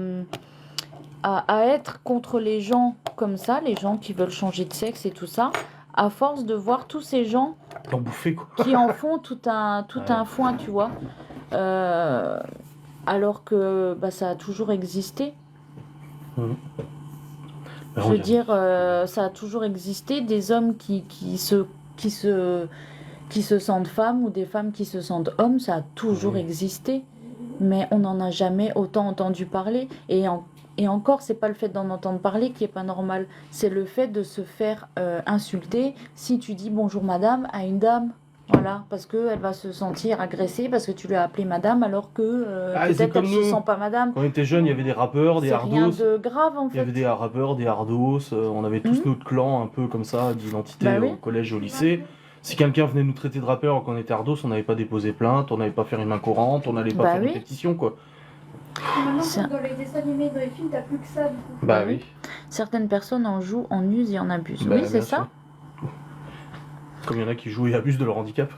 Speaker 1: être contre les gens comme ça, les gens qui veulent changer de sexe et tout ça, à force de voir tous ces gens qui en font tout un foin, tu vois. Alors que ça a toujours existé. Je veux dire, ça a toujours existé des hommes qui se sentent femmes ou des femmes qui se sentent hommes, ça a toujours existé. Mais on n'en a jamais autant entendu parler. Et Et encore, c'est pas le fait d'en entendre parler qui est pas normal, c'est le fait de se faire insulter si tu dis bonjour madame à une dame. Voilà, parce qu'elle va se sentir agressée parce que tu lui as appelé madame alors que
Speaker 3: Ah, c'est
Speaker 1: peut-être
Speaker 3: comme
Speaker 1: elle se
Speaker 3: nous.
Speaker 1: sent pas madame.
Speaker 3: Quand on était jeunes, il y avait des rappeurs, des
Speaker 1: C'est rien
Speaker 3: hardos.
Speaker 1: de grave en
Speaker 3: Il y avait
Speaker 1: fait.
Speaker 3: des rappeurs, des hardos. On avait tous
Speaker 1: Mhm.
Speaker 3: notre clan un peu comme ça, d'identité
Speaker 1: Bah oui.
Speaker 3: au collège, au lycée. Si quelqu'un venait nous traiter de rappeurs quand on était hardos, on n'avait pas déposé plainte, on n'avait pas fait une main courante, on n'allait pas
Speaker 1: Bah
Speaker 3: faire
Speaker 1: oui.
Speaker 3: une pétition, quoi.
Speaker 2: Et maintenant,
Speaker 1: C'est-
Speaker 2: comme dans les dessins animés, dans les films, t'as plus que ça, du coup.
Speaker 3: Bah
Speaker 1: oui. Certaines personnes en jouent, en usent et en abusent.
Speaker 3: Bah,
Speaker 1: oui, c'est
Speaker 3: bien
Speaker 1: ça.
Speaker 3: sûr. Comme il y en a qui jouent et abusent de leur handicap.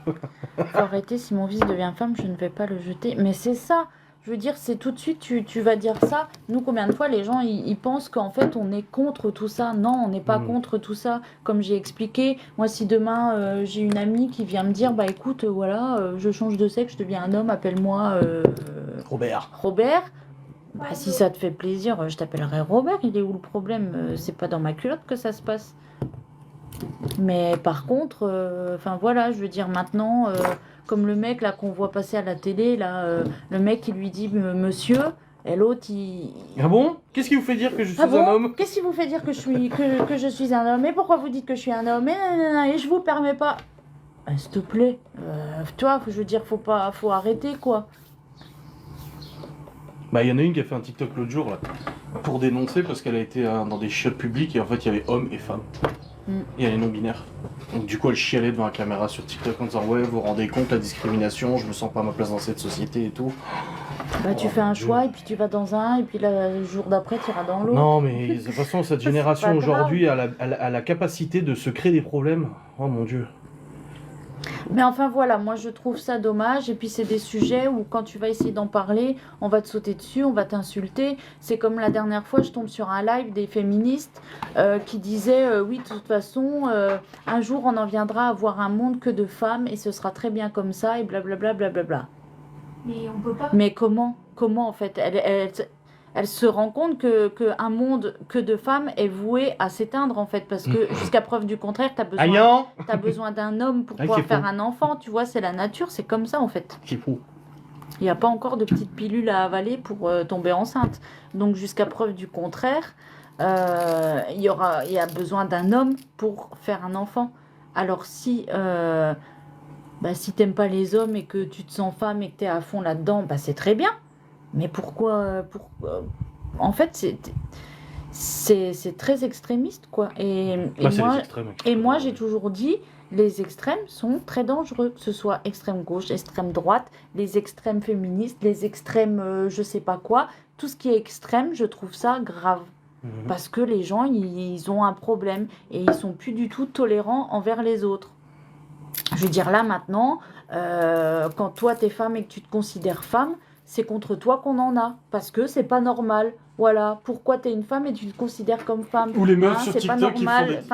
Speaker 1: Faut arrêter, si mon fils devient femme, je ne vais pas le jeter. Mais c'est ça. Je veux dire, c'est tout de suite, tu vas dire ça. Nous, combien de fois les gens, ils pensent qu'en fait, on est contre tout ça. Non, on n'est pas contre tout ça. Comme j'ai expliqué, moi, si demain, j'ai une amie qui vient me dire, bah écoute, voilà, je change de sexe, je deviens un homme, appelle-moi Robert. Bah, si ça te fait plaisir, je t'appellerai Robert. Il est où le problème? C'est pas dans ma culotte que ça se passe. Mais par contre, enfin voilà, je veux dire maintenant, comme le mec là qu'on voit passer à la télé, là, le mec qui lui dit monsieur, et l'autre il.
Speaker 3: Ah bon? Qu'est-ce qui vous fait dire que je suis
Speaker 1: Ah bon?
Speaker 3: un homme?
Speaker 1: Qu'est-ce qui vous fait dire que je suis un homme? Et pourquoi vous dites que je suis un homme? Et je vous permets pas. S'il te plaît, toi, je veux dire, faut arrêter quoi.
Speaker 3: Bah, il y en a une qui a fait un TikTok l'autre jour, là, pour dénoncer parce qu'elle a été dans des chiottes publiques et en fait, il y avait hommes et femmes. Et elle est non-binaire. Donc, du coup, elle chialait devant la caméra sur TikTok en disant ouais, vous vous rendez compte, la discrimination, je me sens pas à ma place dans cette société et tout.
Speaker 1: Bah, tu fais un choix et puis tu vas dans un, et puis le jour d'après, tu iras dans l'autre.
Speaker 3: Non, mais de toute façon, cette
Speaker 1: C'est
Speaker 3: génération
Speaker 1: pas
Speaker 3: aujourd'hui a la capacité de se créer des problèmes. Oh mon dieu.
Speaker 1: Mais enfin voilà, moi je trouve ça dommage. Et puis c'est des sujets où quand tu vas essayer d'en parler, on va te sauter dessus, on va t'insulter. C'est comme la dernière fois, je tombe sur un live des féministes qui disaient oui, de toute façon, un jour on en viendra à avoir un monde que de femmes et ce sera très bien comme ça et blablabla. Blablabla.
Speaker 2: Mais on peut pas.
Speaker 1: Mais comment en fait elle se rend compte qu'un monde que de femmes est voué à s'éteindre en fait, parce que jusqu'à preuve du contraire, t'as besoin d'un homme pour pouvoir faire un enfant, tu vois, c'est la nature, c'est comme ça en fait.
Speaker 3: C'est fou.
Speaker 1: Il n'y a pas encore de petites pilules à avaler pour tomber enceinte. Donc jusqu'à preuve du contraire, il y a besoin d'un homme pour faire un enfant. Alors si si t'aimes pas les hommes et que tu te sens femme et que t'es à fond là-dedans, bah c'est très bien. Mais pourquoi en fait, c'est très extrémiste, quoi. Et moi, j'ai toujours dit, les extrêmes sont très dangereux, que ce soit extrême gauche, extrême droite, les extrêmes féministes, les extrêmes je sais pas quoi. Tout ce qui est extrême, je trouve ça grave. Parce que les gens, ils ont un problème et ils sont plus du tout tolérants envers les autres. Je veux dire, là, maintenant, quand toi, t'es femme et que tu te considères femme, c'est contre toi qu'on en a, parce que c'est pas normal. Voilà, pourquoi t'es une femme et tu te considères comme femme?
Speaker 3: Ou les meufs sur
Speaker 1: c'est pas
Speaker 3: TikTok
Speaker 1: normal.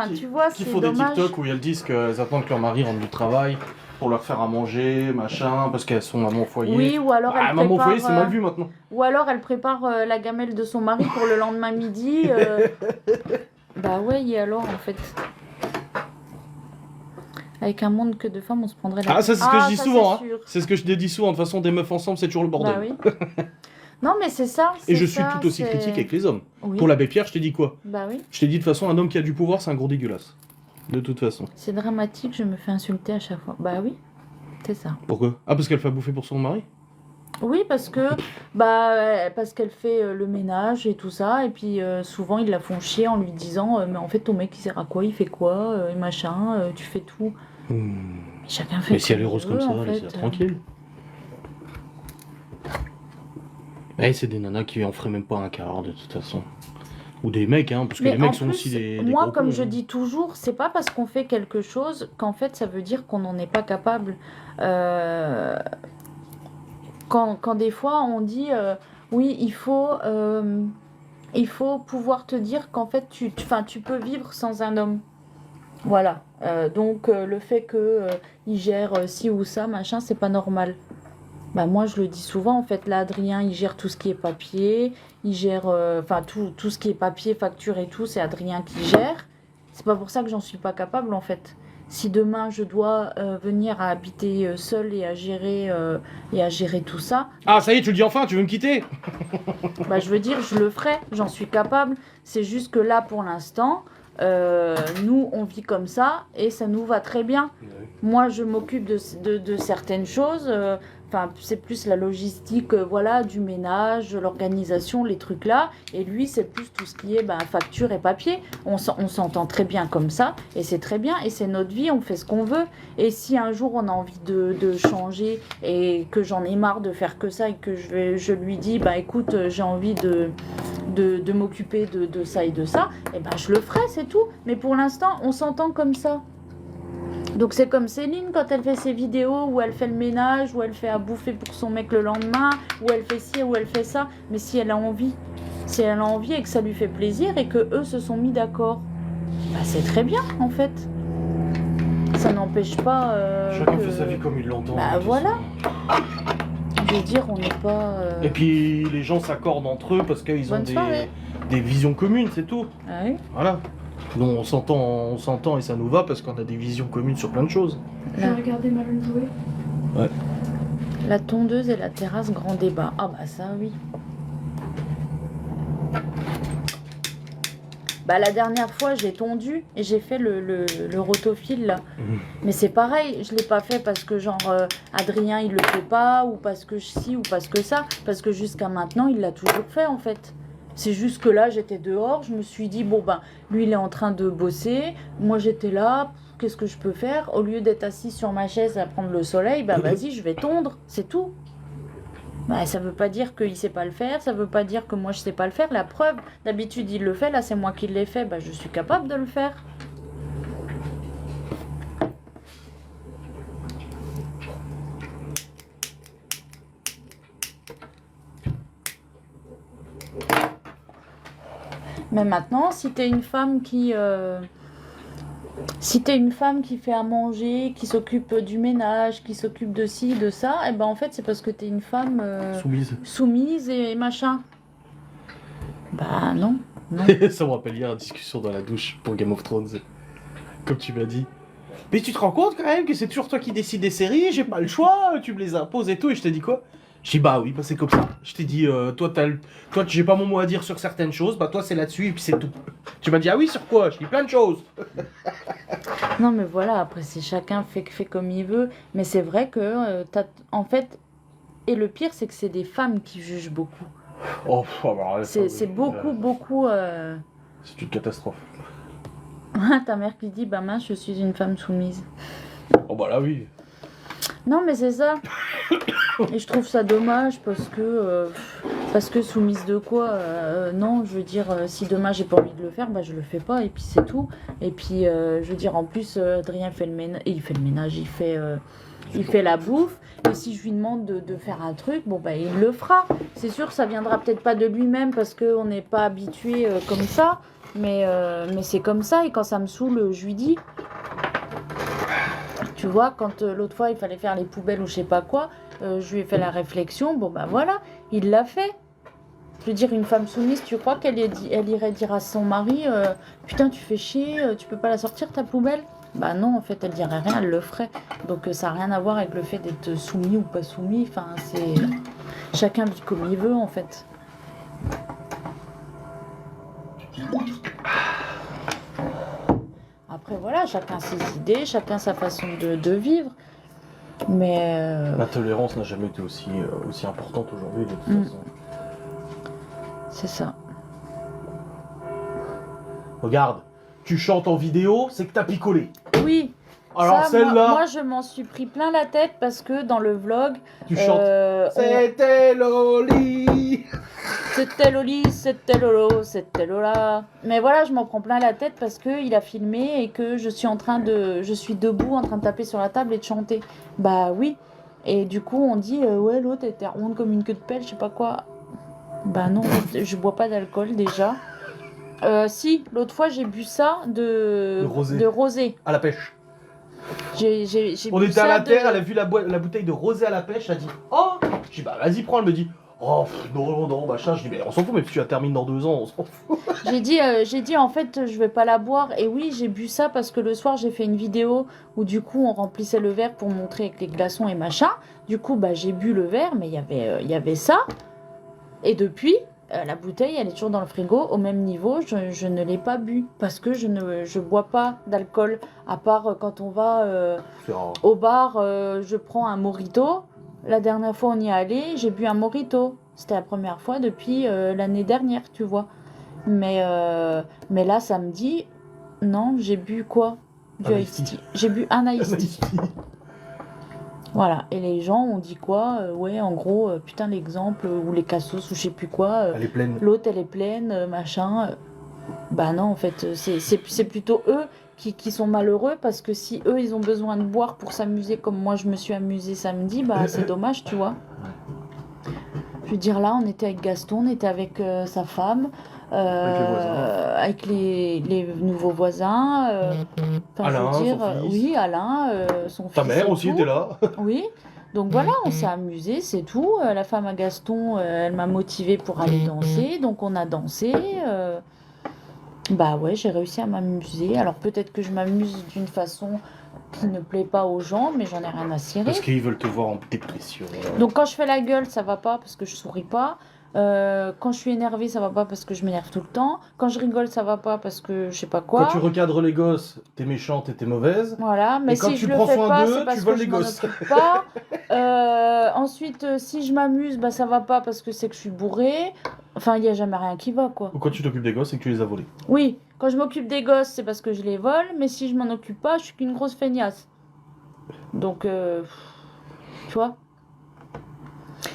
Speaker 3: qui font des TikTok où elles disent qu'elles attendent que leur mari rentre du travail pour leur faire à manger, machin, parce qu'elles sont maman au foyer.
Speaker 1: Oui, ou alors elle
Speaker 3: maman au foyer,
Speaker 1: prépare,
Speaker 3: c'est mal vu maintenant.
Speaker 1: Ou alors elle prépare la gamelle de son mari pour le lendemain midi. Bah ouais, et alors en fait. Avec un monde que de femmes, on se prendrait la...
Speaker 3: Ah, ça c'est ce que je dis souvent, hein.
Speaker 1: sûr.
Speaker 3: C'est ce que je dis souvent, de toute façon, des meufs ensemble, c'est toujours le bordel.
Speaker 1: Bah oui. Non, mais c'est ça.
Speaker 3: Et je suis tout aussi critique avec les hommes.
Speaker 1: Oui.
Speaker 3: Pour l'abbé Pierre, je t'ai dit quoi?
Speaker 1: Bah oui.
Speaker 3: Je t'ai dit de toute façon, un homme qui a du pouvoir, c'est un gros dégueulasse. De toute façon.
Speaker 1: C'est dramatique, je me fais insulter à chaque fois. Bah oui, c'est ça.
Speaker 3: Pourquoi? Ah, parce qu'elle fait à bouffer pour son mari?
Speaker 1: Oui, parce qu'elle fait le ménage et tout ça, et puis souvent ils la font chier en lui disant mais en fait ton mec il sert à quoi, il fait quoi, et machin, tu fais tout. Mais chacun fait.
Speaker 3: Mais si elle est heureuse comme ça, laissez-la tranquille. Eh, c'est des nanas qui en feraient même pas un quart de toute façon. Ou des mecs, hein, parce que
Speaker 1: Mais
Speaker 3: les mecs
Speaker 1: en
Speaker 3: sont
Speaker 1: plus,
Speaker 3: aussi des
Speaker 1: moi,
Speaker 3: gros
Speaker 1: comme
Speaker 3: cons,
Speaker 1: je
Speaker 3: hein.
Speaker 1: dis toujours, c'est pas parce qu'on fait quelque chose qu'en fait ça veut dire qu'on n'en est pas capable. Quand des fois on dit oui, il faut pouvoir te dire qu'en fait tu peux vivre sans un homme. Voilà. Donc le fait que il gère ci ou ça, machin, c'est pas normal. Bah moi je le dis souvent en fait. Là, Adrien, il gère tout ce qui est papier, il gère tout ce qui est papier, facture et tout, c'est Adrien qui gère. C'est pas pour ça que j'en suis pas capable en fait. si demain je dois venir à habiter seule et à gérer tout ça,
Speaker 3: Ah, ça y est, tu le dis enfin, tu veux me quitter?
Speaker 1: bah, je veux dire, je le ferai, j'en suis capable. C'est juste que là, pour l'instant, nous, on vit comme ça et ça nous va très bien. Moi, je m'occupe de certaines choses. Enfin, c'est plus la logistique, voilà, du ménage, l'organisation, les trucs là. Et lui, c'est plus tout ce qui est facture et papier. On s'entend très bien comme ça et c'est très bien. Et c'est notre vie, on fait ce qu'on veut. Et si un jour on a envie de changer et que j'en ai marre de faire que ça et que je lui dis, écoute, j'ai envie de m'occuper de ça et de ça, et je le ferai, c'est tout. Mais pour l'instant, on s'entend comme ça. Donc c'est comme Céline quand elle fait ses vidéos où elle fait le ménage, où elle fait à bouffer pour son mec le lendemain, où elle fait ci, où elle fait ça. Mais si elle a envie et que ça lui fait plaisir et que eux se sont mis d'accord, c'est très bien en fait. Ça n'empêche pas.
Speaker 3: Chacun fait sa vie comme il l'entend.
Speaker 1: Voilà. Je veux dire, on n'est pas.
Speaker 3: Et puis les gens s'accordent entre eux parce qu'ils ont des visions communes, c'est tout.
Speaker 1: Ah oui.
Speaker 3: Voilà. Nous, on s'entend et ça nous va parce qu'on a des visions communes sur plein de choses.
Speaker 2: J'ai regardé Malone jouer.
Speaker 3: Ouais.
Speaker 1: La tondeuse et la terrasse, grand débat. Ah ça oui. La dernière fois, j'ai tondu et j'ai fait le rotofil là. Mais c'est pareil, je l'ai pas fait parce que Adrien il le fait pas ou parce que ci ou parce que ça. Parce que jusqu'à maintenant, il l'a toujours fait en fait. C'est juste que là, j'étais dehors, je me suis dit, lui, il est en train de bosser, moi, j'étais là, qu'est-ce que je peux faire? Au lieu d'être assis sur ma chaise à prendre le soleil, vas-y, je vais tondre, c'est tout. Ça veut pas dire qu'il sait pas le faire, ça veut pas dire que moi, je sais pas le faire. La preuve, d'habitude, il le fait, là, c'est moi qui l'ai fait, je suis capable de le faire. Mais maintenant, si t'es une femme qui fait à manger, qui s'occupe du ménage, qui s'occupe de ci, de ça, en fait, c'est parce que t'es une femme soumise et machin. Non.
Speaker 3: Ça me rappelle hier la discussion dans la douche pour Game of Thrones. Comme tu m'as dit. Mais tu te rends compte quand même que c'est toujours toi qui décides des séries, j'ai pas le choix, tu me les imposes et tout, et je t'ai dit quoi? Je dis oui, c'est comme ça. Je t'ai dit, toi, j'ai pas mon mot à dire sur certaines choses, toi c'est là-dessus et puis c'est tout. Tu m'as dit, ah oui, sur quoi? Je dis plein de choses.
Speaker 1: Non mais voilà, après c'est chacun fait comme il veut, mais c'est vrai que en fait, et le pire c'est que c'est des femmes qui jugent beaucoup. C'est beaucoup.
Speaker 3: C'est une catastrophe.
Speaker 1: Ta mère qui dit, mince, je suis une femme soumise.
Speaker 3: Oh là oui.
Speaker 1: Non mais c'est ça. Et je trouve ça dommage parce que soumise de quoi non, je veux dire, si demain j'ai pas envie de le faire, je le fais pas et puis c'est tout. Et puis je veux dire, en plus Adrien fait le ménage, il fait la bouffe. Et si je lui demande de faire un truc, il le fera. C'est sûr, ça viendra peut-être pas de lui-même parce qu'on n'est pas habitué comme ça, mais c'est comme ça. Et quand ça me saoule, je lui dis. Tu vois, quand l'autre fois il fallait faire les poubelles ou je sais pas quoi, je lui ai fait la réflexion, voilà, il l'a fait. Je veux dire, une femme soumise, tu crois qu'elle irait dire à son mari, putain, tu fais chier, tu peux pas la sortir ta poubelle? Non, en fait, elle dirait rien, elle le ferait. Donc ça n'a rien à voir avec le fait d'être soumis ou pas soumis, enfin, c'est... Chacun vit comme il veut, en fait. Après, voilà, chacun ses idées, chacun sa façon de vivre. Mais...
Speaker 3: La tolérance n'a jamais été aussi importante aujourd'hui, de toute façon.
Speaker 1: C'est ça.
Speaker 3: Regarde, tu chantes en vidéo, c'est que t'as picolé.
Speaker 1: Oui.
Speaker 3: Alors celle-là...
Speaker 1: Moi, je m'en suis pris plein la tête parce que dans le vlog...
Speaker 3: Tu chantes. C'était Loli.
Speaker 1: C'était Loli, c'était Lolo, c'était Lola. Mais voilà, je m'en prends plein la tête parce qu'il a filmé et que je suis debout en train de taper sur la table et de chanter. Oui. Et du coup, on dit, ouais, l'autre était ronde comme une queue de pelle, je sais pas quoi. Non, je bois pas d'alcool déjà. Si, l'autre fois, j'ai bu ça de rosé.
Speaker 3: À la pêche.
Speaker 1: J'ai
Speaker 3: On était à la terre, elle a vu la bouteille de rosé à la pêche, elle a dit, oh. Je dis, vas-y, prends, elle me dit, Oh, non, machin. Je dis, mais on s'en fout, mais si tu la termines dans 2 ans, on s'en fout.
Speaker 1: J'ai dit en fait je vais pas la boire et oui j'ai bu ça parce que le soir j'ai fait une vidéo où du coup on remplissait le verre pour montrer avec les glaçons et machin. Du coup bah j'ai bu le verre mais il y avait ça et depuis la bouteille elle est toujours dans le frigo au même niveau. Je ne l'ai pas bu parce que je bois pas d'alcool à part quand on va
Speaker 3: C'est un-
Speaker 1: au bar. Je prends un mojito. La dernière fois on y est allé j'ai bu un mojito. C'était la première fois depuis l'année dernière tu vois. Mais là, samedi, non, j'ai bu quoi? Du
Speaker 3: Un
Speaker 1: iced
Speaker 3: iced
Speaker 1: tea. J'ai bu un iced tea. Voilà. Et les gens ont dit quoi? Ouais, en gros, putain, l'exemple, ou les cassos, ou je sais plus quoi.
Speaker 3: Elle est pleine.
Speaker 1: L'autre, elle est pleine, machin. Bah non, en fait, c'est plutôt eux qui sont malheureux parce que si eux, ils ont besoin de boire pour s'amuser comme moi, je me suis amusée samedi, bah c'est dommage, tu vois. Je veux dire, là, on était avec Gaston, on était avec sa femme,
Speaker 3: Avec les voisins.
Speaker 1: avec les nouveaux voisins. Enfin,
Speaker 3: Alain,
Speaker 1: je veux dire,
Speaker 3: son fils.
Speaker 1: oui, Alain, son fils.
Speaker 3: Ta mère
Speaker 1: et
Speaker 3: aussi
Speaker 1: tout.
Speaker 3: était là.
Speaker 1: Oui. Donc voilà, on s'est amusé, c'est tout. La femme à Gaston, elle m'a motivée pour aller danser, donc on a dansé. Bah ouais, j'ai réussi à m'amuser. Alors peut-être que je m'amuse d'une façon qui ne plaît pas aux gens, mais j'en ai rien à cirer.
Speaker 3: Parce qu'ils veulent te voir en dépression.
Speaker 1: Donc quand je fais la gueule, ça va pas parce que je souris pas. Quand je suis énervée, ça va pas parce que je m'énerve tout le temps. Quand je rigole, ça va pas parce que je sais pas quoi.
Speaker 3: Quand tu recadres les gosses, t'es méchante et t'es mauvaise.
Speaker 1: Voilà, mais
Speaker 3: Et quand
Speaker 1: si
Speaker 3: tu
Speaker 1: je le
Speaker 3: prends
Speaker 1: fais
Speaker 3: soin
Speaker 1: pas,
Speaker 3: d'eux,
Speaker 1: c'est
Speaker 3: tu
Speaker 1: parce
Speaker 3: voles
Speaker 1: que
Speaker 3: les
Speaker 1: je m'en
Speaker 3: gosses.
Speaker 1: occupe pas. Ensuite, si je m'amuse, bah ça va pas parce que c'est que je suis bourrée. Enfin, il y a jamais rien qui va, quoi.
Speaker 3: Ou quand tu t'occupes des gosses et que tu les as volés.
Speaker 1: Oui, quand je m'occupe des gosses, c'est parce que je les vole, mais si je m'en occupe pas, je suis qu'une grosse feignasse. Donc, tu vois.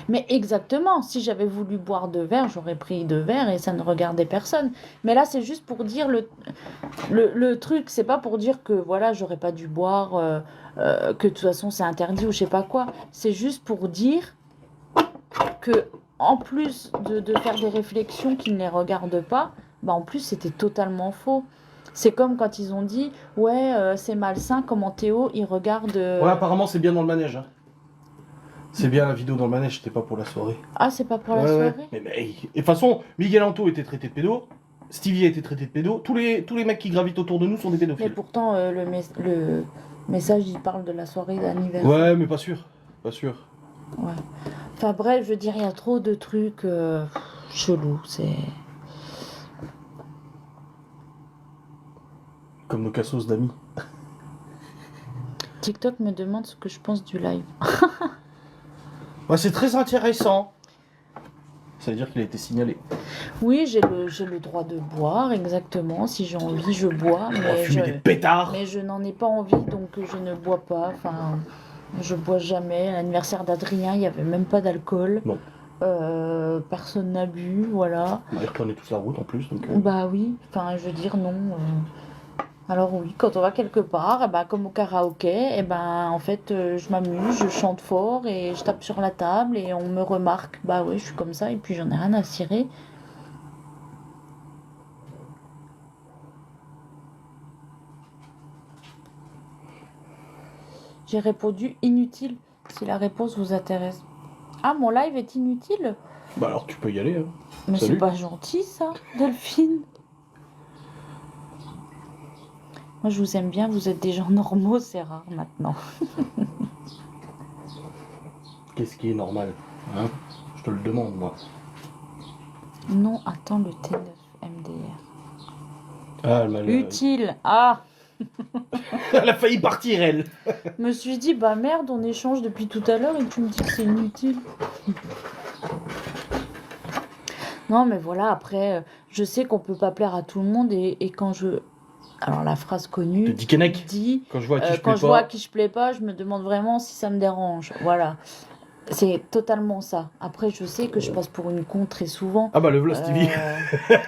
Speaker 1: Mais exactement, si j'avais voulu boire 2 verres, j'aurais pris 2 verres et ça ne regardait personne. Mais là, c'est juste pour dire le truc, c'est pas pour dire que voilà, j'aurais pas dû boire, que de toute façon c'est interdit ou je sais pas quoi. C'est juste pour dire que en plus de faire des réflexions qui ne les regardent pas, bah en plus c'était totalement faux. C'est comme quand ils ont dit ouais c'est malsain comment Théo il regarde.
Speaker 3: Ouais, apparemment c'est bien dans le manège. Hein. C'est bien la vidéo dans le manège, c'était pas pour la soirée.
Speaker 1: Ah c'est pas pour la
Speaker 3: Ouais,
Speaker 1: soirée.
Speaker 3: ouais. Mais et de toute façon, Miguel Anto était traité de pédo, Stevie a été traité de pédo, tous les mecs qui gravitent autour de nous sont des
Speaker 1: Mais
Speaker 3: pédophiles.
Speaker 1: pourtant le message il parle de la soirée d'anniversaire.
Speaker 3: Ouais, mais pas sûr. Pas sûr.
Speaker 1: Ouais. Enfin bref, je veux dire, il y a trop de trucs chelous. C'est.
Speaker 3: Comme nos cassos d'amis.
Speaker 1: TikTok me demande ce que je pense du live.
Speaker 3: Bah, c'est très intéressant. Ça veut dire qu'il a été signalé.
Speaker 1: Oui, j'ai le droit de boire, exactement. Si j'ai envie, je bois.
Speaker 3: On va
Speaker 1: Mais
Speaker 3: fumer des pétards.
Speaker 1: mais je n'en ai pas envie, donc je ne bois pas. Enfin, je bois jamais. À l'anniversaire d'Adrien, il n'y avait même pas d'alcool.
Speaker 3: Non.
Speaker 1: Personne n'a bu, voilà.
Speaker 3: On va y retourner toute la route en plus. Donc,
Speaker 1: Bah oui, enfin, je veux dire non. Alors oui, quand on va quelque part, eh ben, comme au karaoké, eh ben, en fait, je m'amuse, je chante fort et je tape sur la table et on me remarque. Bah oui, je suis comme ça et puis j'en ai rien à cirer. J'ai répondu inutile, si la réponse vous intéresse. Ah, mon live est inutile?
Speaker 3: Bah alors tu peux y aller. Hein.
Speaker 1: Mais c'est
Speaker 3: Salut.
Speaker 1: pas gentil ça, Delphine. Moi je vous aime bien, vous êtes des gens normaux, c'est rare maintenant.
Speaker 3: Qu'est-ce qui est normal hein? Je te le demande moi.
Speaker 1: Non, attends, le T9 MDR.
Speaker 3: Ah, elle m'a
Speaker 1: Utile. Ah,
Speaker 3: Elle a failli partir elle.
Speaker 1: je me suis dit, bah merde, on échange depuis tout à l'heure et tu me dis que c'est inutile. Non, mais voilà, après, je sais qu'on peut pas plaire à tout le monde et quand je... Alors la phrase
Speaker 3: De
Speaker 1: connue
Speaker 3: Dickeneck.
Speaker 1: dit,
Speaker 3: Quand je vois à qui je
Speaker 1: quand
Speaker 3: plais
Speaker 1: je vois à
Speaker 3: pas.
Speaker 1: qui je plais pas, je me demande vraiment si ça me dérange. Voilà. C'est totalement ça. Après, je sais que je passe pour une con très souvent.
Speaker 3: Ah bah le v'là Stevie.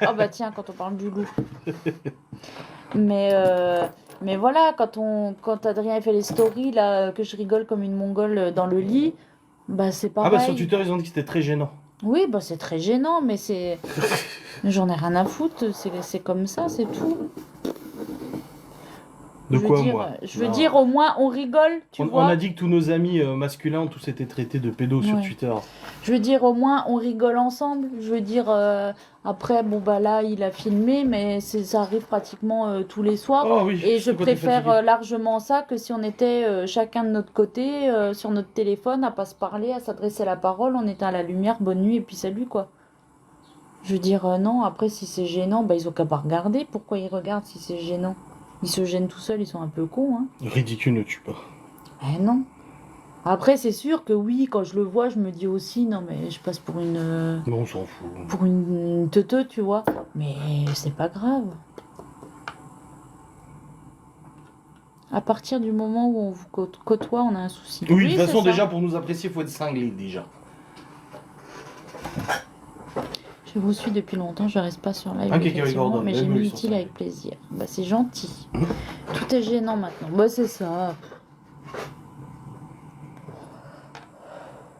Speaker 1: Ah bah tiens, quand on parle du loup. Mais voilà, quand Adrien fait les stories, là, que je rigole comme une mongole dans le lit, bah c'est
Speaker 3: Ah
Speaker 1: pareil.
Speaker 3: bah sur Twitter ils ont dit que c'était très gênant.
Speaker 1: Oui, bah c'est très gênant, mais c'est... J'en ai rien à foutre, c'est comme ça, c'est tout.
Speaker 3: De
Speaker 1: je veux
Speaker 3: quoi,
Speaker 1: dire,
Speaker 3: moi
Speaker 1: Je veux
Speaker 3: Non.
Speaker 1: dire, au moins, on rigole, tu
Speaker 3: On
Speaker 1: vois.
Speaker 3: a dit que tous nos amis masculins ont tous été traités de pédos sur
Speaker 1: Ouais.
Speaker 3: Twitter.
Speaker 1: Je veux dire, au moins, on rigole ensemble. Je veux dire, après, bon, bah là, il a filmé, mais ça arrive pratiquement tous les soirs.
Speaker 3: Oh oui,
Speaker 1: Et je
Speaker 3: surtout quand t'es
Speaker 1: préfère
Speaker 3: fatigué.
Speaker 1: largement ça que si on était chacun de notre côté, sur notre téléphone, à pas se parler, à s'adresser la parole, on était à la lumière, bonne nuit, et puis salut, quoi. Je veux dire, non, après, si c'est gênant, bah ils ont qu'à pas regarder. Pourquoi ils regardent si c'est gênant? Ils se gênent tout seuls, ils sont un peu cons, hein.
Speaker 3: Ridicule ne tue pas.
Speaker 1: Eh non. Après, c'est sûr que oui, quand je le vois, je me dis aussi, non, mais je passe pour
Speaker 3: Mais on s'en fout.
Speaker 1: pour une teuteux, tu vois. Mais c'est pas grave. À partir du moment où on vous côtoie, on a un souci.
Speaker 3: Oui, de toute
Speaker 1: c'est
Speaker 3: façon,
Speaker 1: ça.
Speaker 3: déjà, pour nous apprécier, il faut être cinglé, déjà.
Speaker 1: Je vous suis depuis longtemps, je reste pas sur live,
Speaker 3: Ah, Kiki
Speaker 1: effectivement,
Speaker 3: Gordon,
Speaker 1: mais
Speaker 3: eux,
Speaker 1: j'ai
Speaker 3: ils
Speaker 1: mis
Speaker 3: sont
Speaker 1: utile
Speaker 3: cinglés.
Speaker 1: avec plaisir. Bah, c'est gentil. Tout est gênant maintenant. Bah, c'est ça.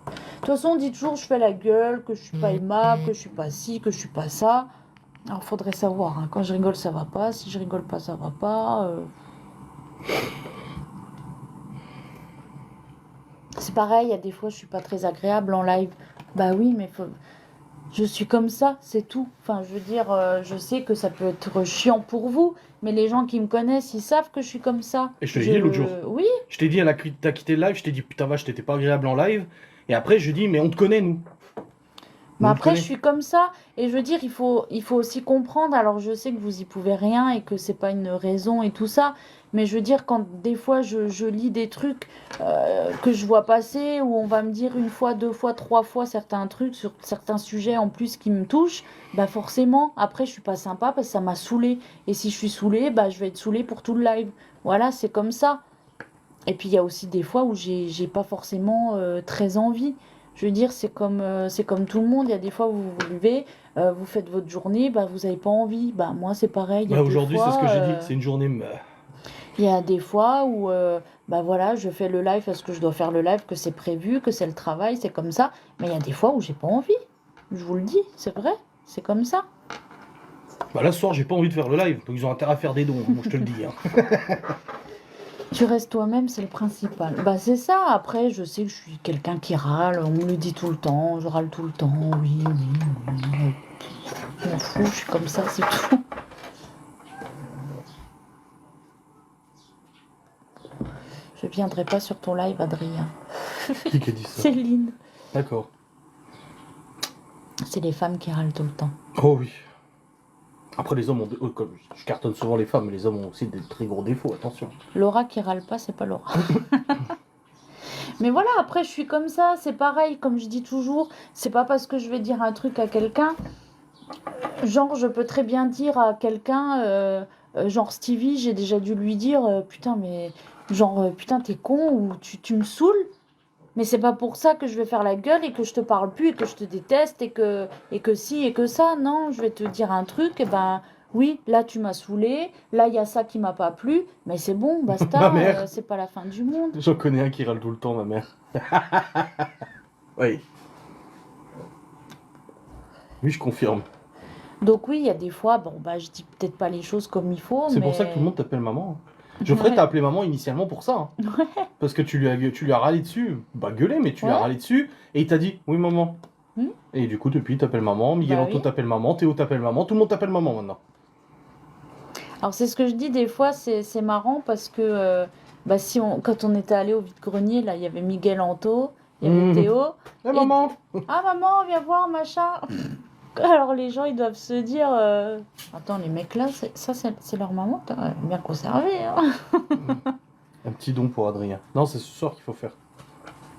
Speaker 1: De toute façon, on dit toujours je fais la gueule, que je suis pas aimable, que je suis pas ci, que je suis pas ça. Alors, faudrait savoir. Hein. Quand je rigole, ça va pas. Si je rigole pas, ça va pas. C'est pareil, il y a des fois, je suis pas très agréable en live. Bah oui, mais je suis comme ça, c'est tout. Enfin, je veux dire, je sais que ça peut être chiant pour vous, mais les gens qui me connaissent, ils savent que je suis comme ça.
Speaker 3: Et je te l'ai dit l'autre jour.
Speaker 1: Oui,
Speaker 3: Je t'ai dit, t'as quitté le live, je t'ai dit, putain, vache, t'étais pas agréable en live. Et après, je dis, mais on te connaît, nous.
Speaker 1: mais
Speaker 3: On te
Speaker 1: après,
Speaker 3: connaît.
Speaker 1: je suis comme ça. Et je veux dire, il faut aussi comprendre. Alors, je sais que vous y pouvez rien et que c'est pas une raison et tout ça. Mais je veux dire, quand des fois, je lis des trucs que je vois passer, où on va me dire une fois, deux fois, trois fois certains trucs sur certains sujets en plus qui me touchent, bah forcément, après, je suis pas sympa parce que ça m'a saoulée. Et si je suis saoulée, bah je vais être saoulée pour tout le live. Voilà, c'est comme ça. Et puis, il y a aussi des fois où j'ai pas forcément très envie. Je veux dire, c'est comme tout le monde. Il y a des fois où vous vous levez, vous faites votre journée, bah, vous n'avez pas envie. Bah, moi, c'est pareil. Il y a
Speaker 3: Bah,
Speaker 1: des
Speaker 3: aujourd'hui, c'est
Speaker 1: fois,
Speaker 3: ce que j'ai dit. C'est une journée.
Speaker 1: il y a des fois où bah, voilà, je fais le live parce que je dois faire le live, que c'est prévu, que c'est le travail, c'est comme ça. Mais il y a des fois où j'ai pas envie. Je vous le dis, c'est vrai. C'est comme ça.
Speaker 3: Bah, là, ce soir, j'ai pas envie de faire le live. Donc, ils ont intérêt à faire des dons. Moi, je te le dis. Hein.
Speaker 1: Tu restes toi-même, c'est le principal. Bah c'est ça, après je sais que je suis quelqu'un qui râle, on me le dit tout le temps, je râle tout le temps, oui, oui. Je m'en fous, je suis comme ça, c'est tout. Je viendrai pas sur ton live, Adrien.
Speaker 3: Qui a dit ça?
Speaker 1: Céline.
Speaker 3: D'accord.
Speaker 1: C'est les femmes qui râlent tout le temps.
Speaker 3: Oh oui. Après, les hommes ont. Comme je cartonne souvent les femmes, mais les hommes ont aussi des très gros défauts, attention.
Speaker 1: Laura qui râle pas, c'est pas Laura. Mais voilà, après je suis comme ça, c'est pareil, comme je dis toujours, c'est pas parce que je vais dire un truc à quelqu'un, genre je peux très bien dire à quelqu'un, genre Stevie, j'ai déjà dû lui dire, putain mais, genre putain t'es con ou tu me saoules, mais c'est pas pour ça que je vais faire la gueule et que je te parle plus et que je te déteste et que si et que ça, non, je vais te dire un truc, et ben oui, là tu m'as saoulé, là il y a ça qui m'a pas plu, mais c'est bon,
Speaker 3: Ma
Speaker 1: basta,
Speaker 3: mère.
Speaker 1: c'est pas la fin du monde.
Speaker 3: J'en connais un qui râle tout le temps, ma mère. Oui. Oui, je confirme.
Speaker 1: Donc oui, il y a des fois, bon bah je dis peut-être pas les choses comme il faut,
Speaker 3: C'est
Speaker 1: mais...
Speaker 3: pour ça que tout le monde t'appelle maman. Geoffrey
Speaker 1: Ouais.
Speaker 3: t'a appelé maman initialement pour ça. Hein. Parce que tu lui as râlé dessus. Bah gueulé, mais tu lui as
Speaker 1: Ouais.
Speaker 3: râlé dessus. Et il t'a dit, oui maman.
Speaker 1: Hmm.
Speaker 3: Et du coup, depuis, il t'appelle maman. Miguel
Speaker 1: Bah
Speaker 3: Anto
Speaker 1: oui.
Speaker 3: t'appelle maman. Théo t'appelle maman. Tout le monde t'appelle maman maintenant.
Speaker 1: Alors c'est ce que je dis des fois, c'est marrant parce que bah, quand on était allé au vide-grenier, là il y avait Miguel Anto, il y avait
Speaker 3: Mhm.
Speaker 1: Théo.
Speaker 3: Eh maman.
Speaker 1: Ah maman, viens voir, machin. Alors les gens ils doivent se dire, attends les mecs là, c'est leur maman, t'as bien conservé. Hein.
Speaker 3: Un petit don pour Adrien. Non, c'est ce soir qu'il faut faire.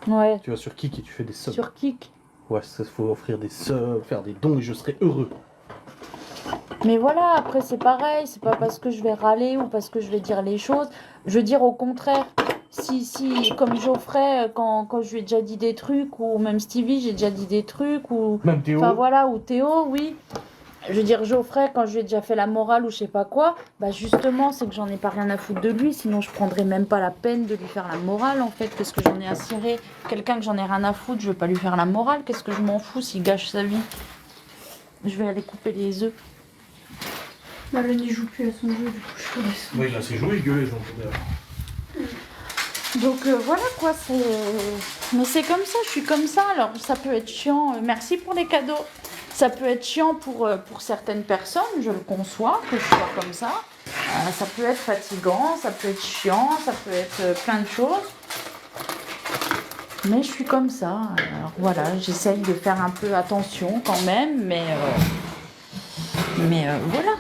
Speaker 1: Ouais,
Speaker 3: Tu vas sur Kik et tu fais des subs.
Speaker 1: sur Kik.
Speaker 3: Ouais, il faut offrir des subs, faire des dons et je serai heureux.
Speaker 1: Mais voilà, après c'est pareil, c'est pas parce que je vais râler ou parce que je vais dire les choses. Je veux dire au contraire, si comme Geoffrey, quand je lui ai déjà dit des trucs, ou même Stevie, j'ai déjà dit des trucs, ou
Speaker 3: Même Théo.
Speaker 1: enfin voilà, ou Théo, oui. Je veux dire Geoffrey, quand je lui ai déjà fait la morale ou je sais pas quoi, bah justement c'est que j'en ai pas rien à foutre de lui, sinon je prendrais même pas la peine de lui faire la morale en fait, qu'est-ce que j'en ai à cirer. Quelqu'un que j'en ai rien à foutre, je vais pas lui faire la morale, qu'est-ce que je m'en fous s'il gâche sa vie. Je vais aller couper les œufs.
Speaker 2: Bah, là, il joue plus à son jeu, du coup, je te laisse.
Speaker 3: Oui, là, c'est joué, gueuler, j'en
Speaker 1: Donc voilà quoi, c'est. Mais c'est comme ça, je suis comme ça. Alors ça peut être chiant. Merci pour les cadeaux. Ça peut être chiant pour certaines personnes, je le conçois, que je sois comme ça. Ça peut être fatigant, ça peut être chiant, ça peut être plein de choses. Mais je suis comme ça. Alors voilà, j'essaye de faire un peu attention quand même, mais voilà.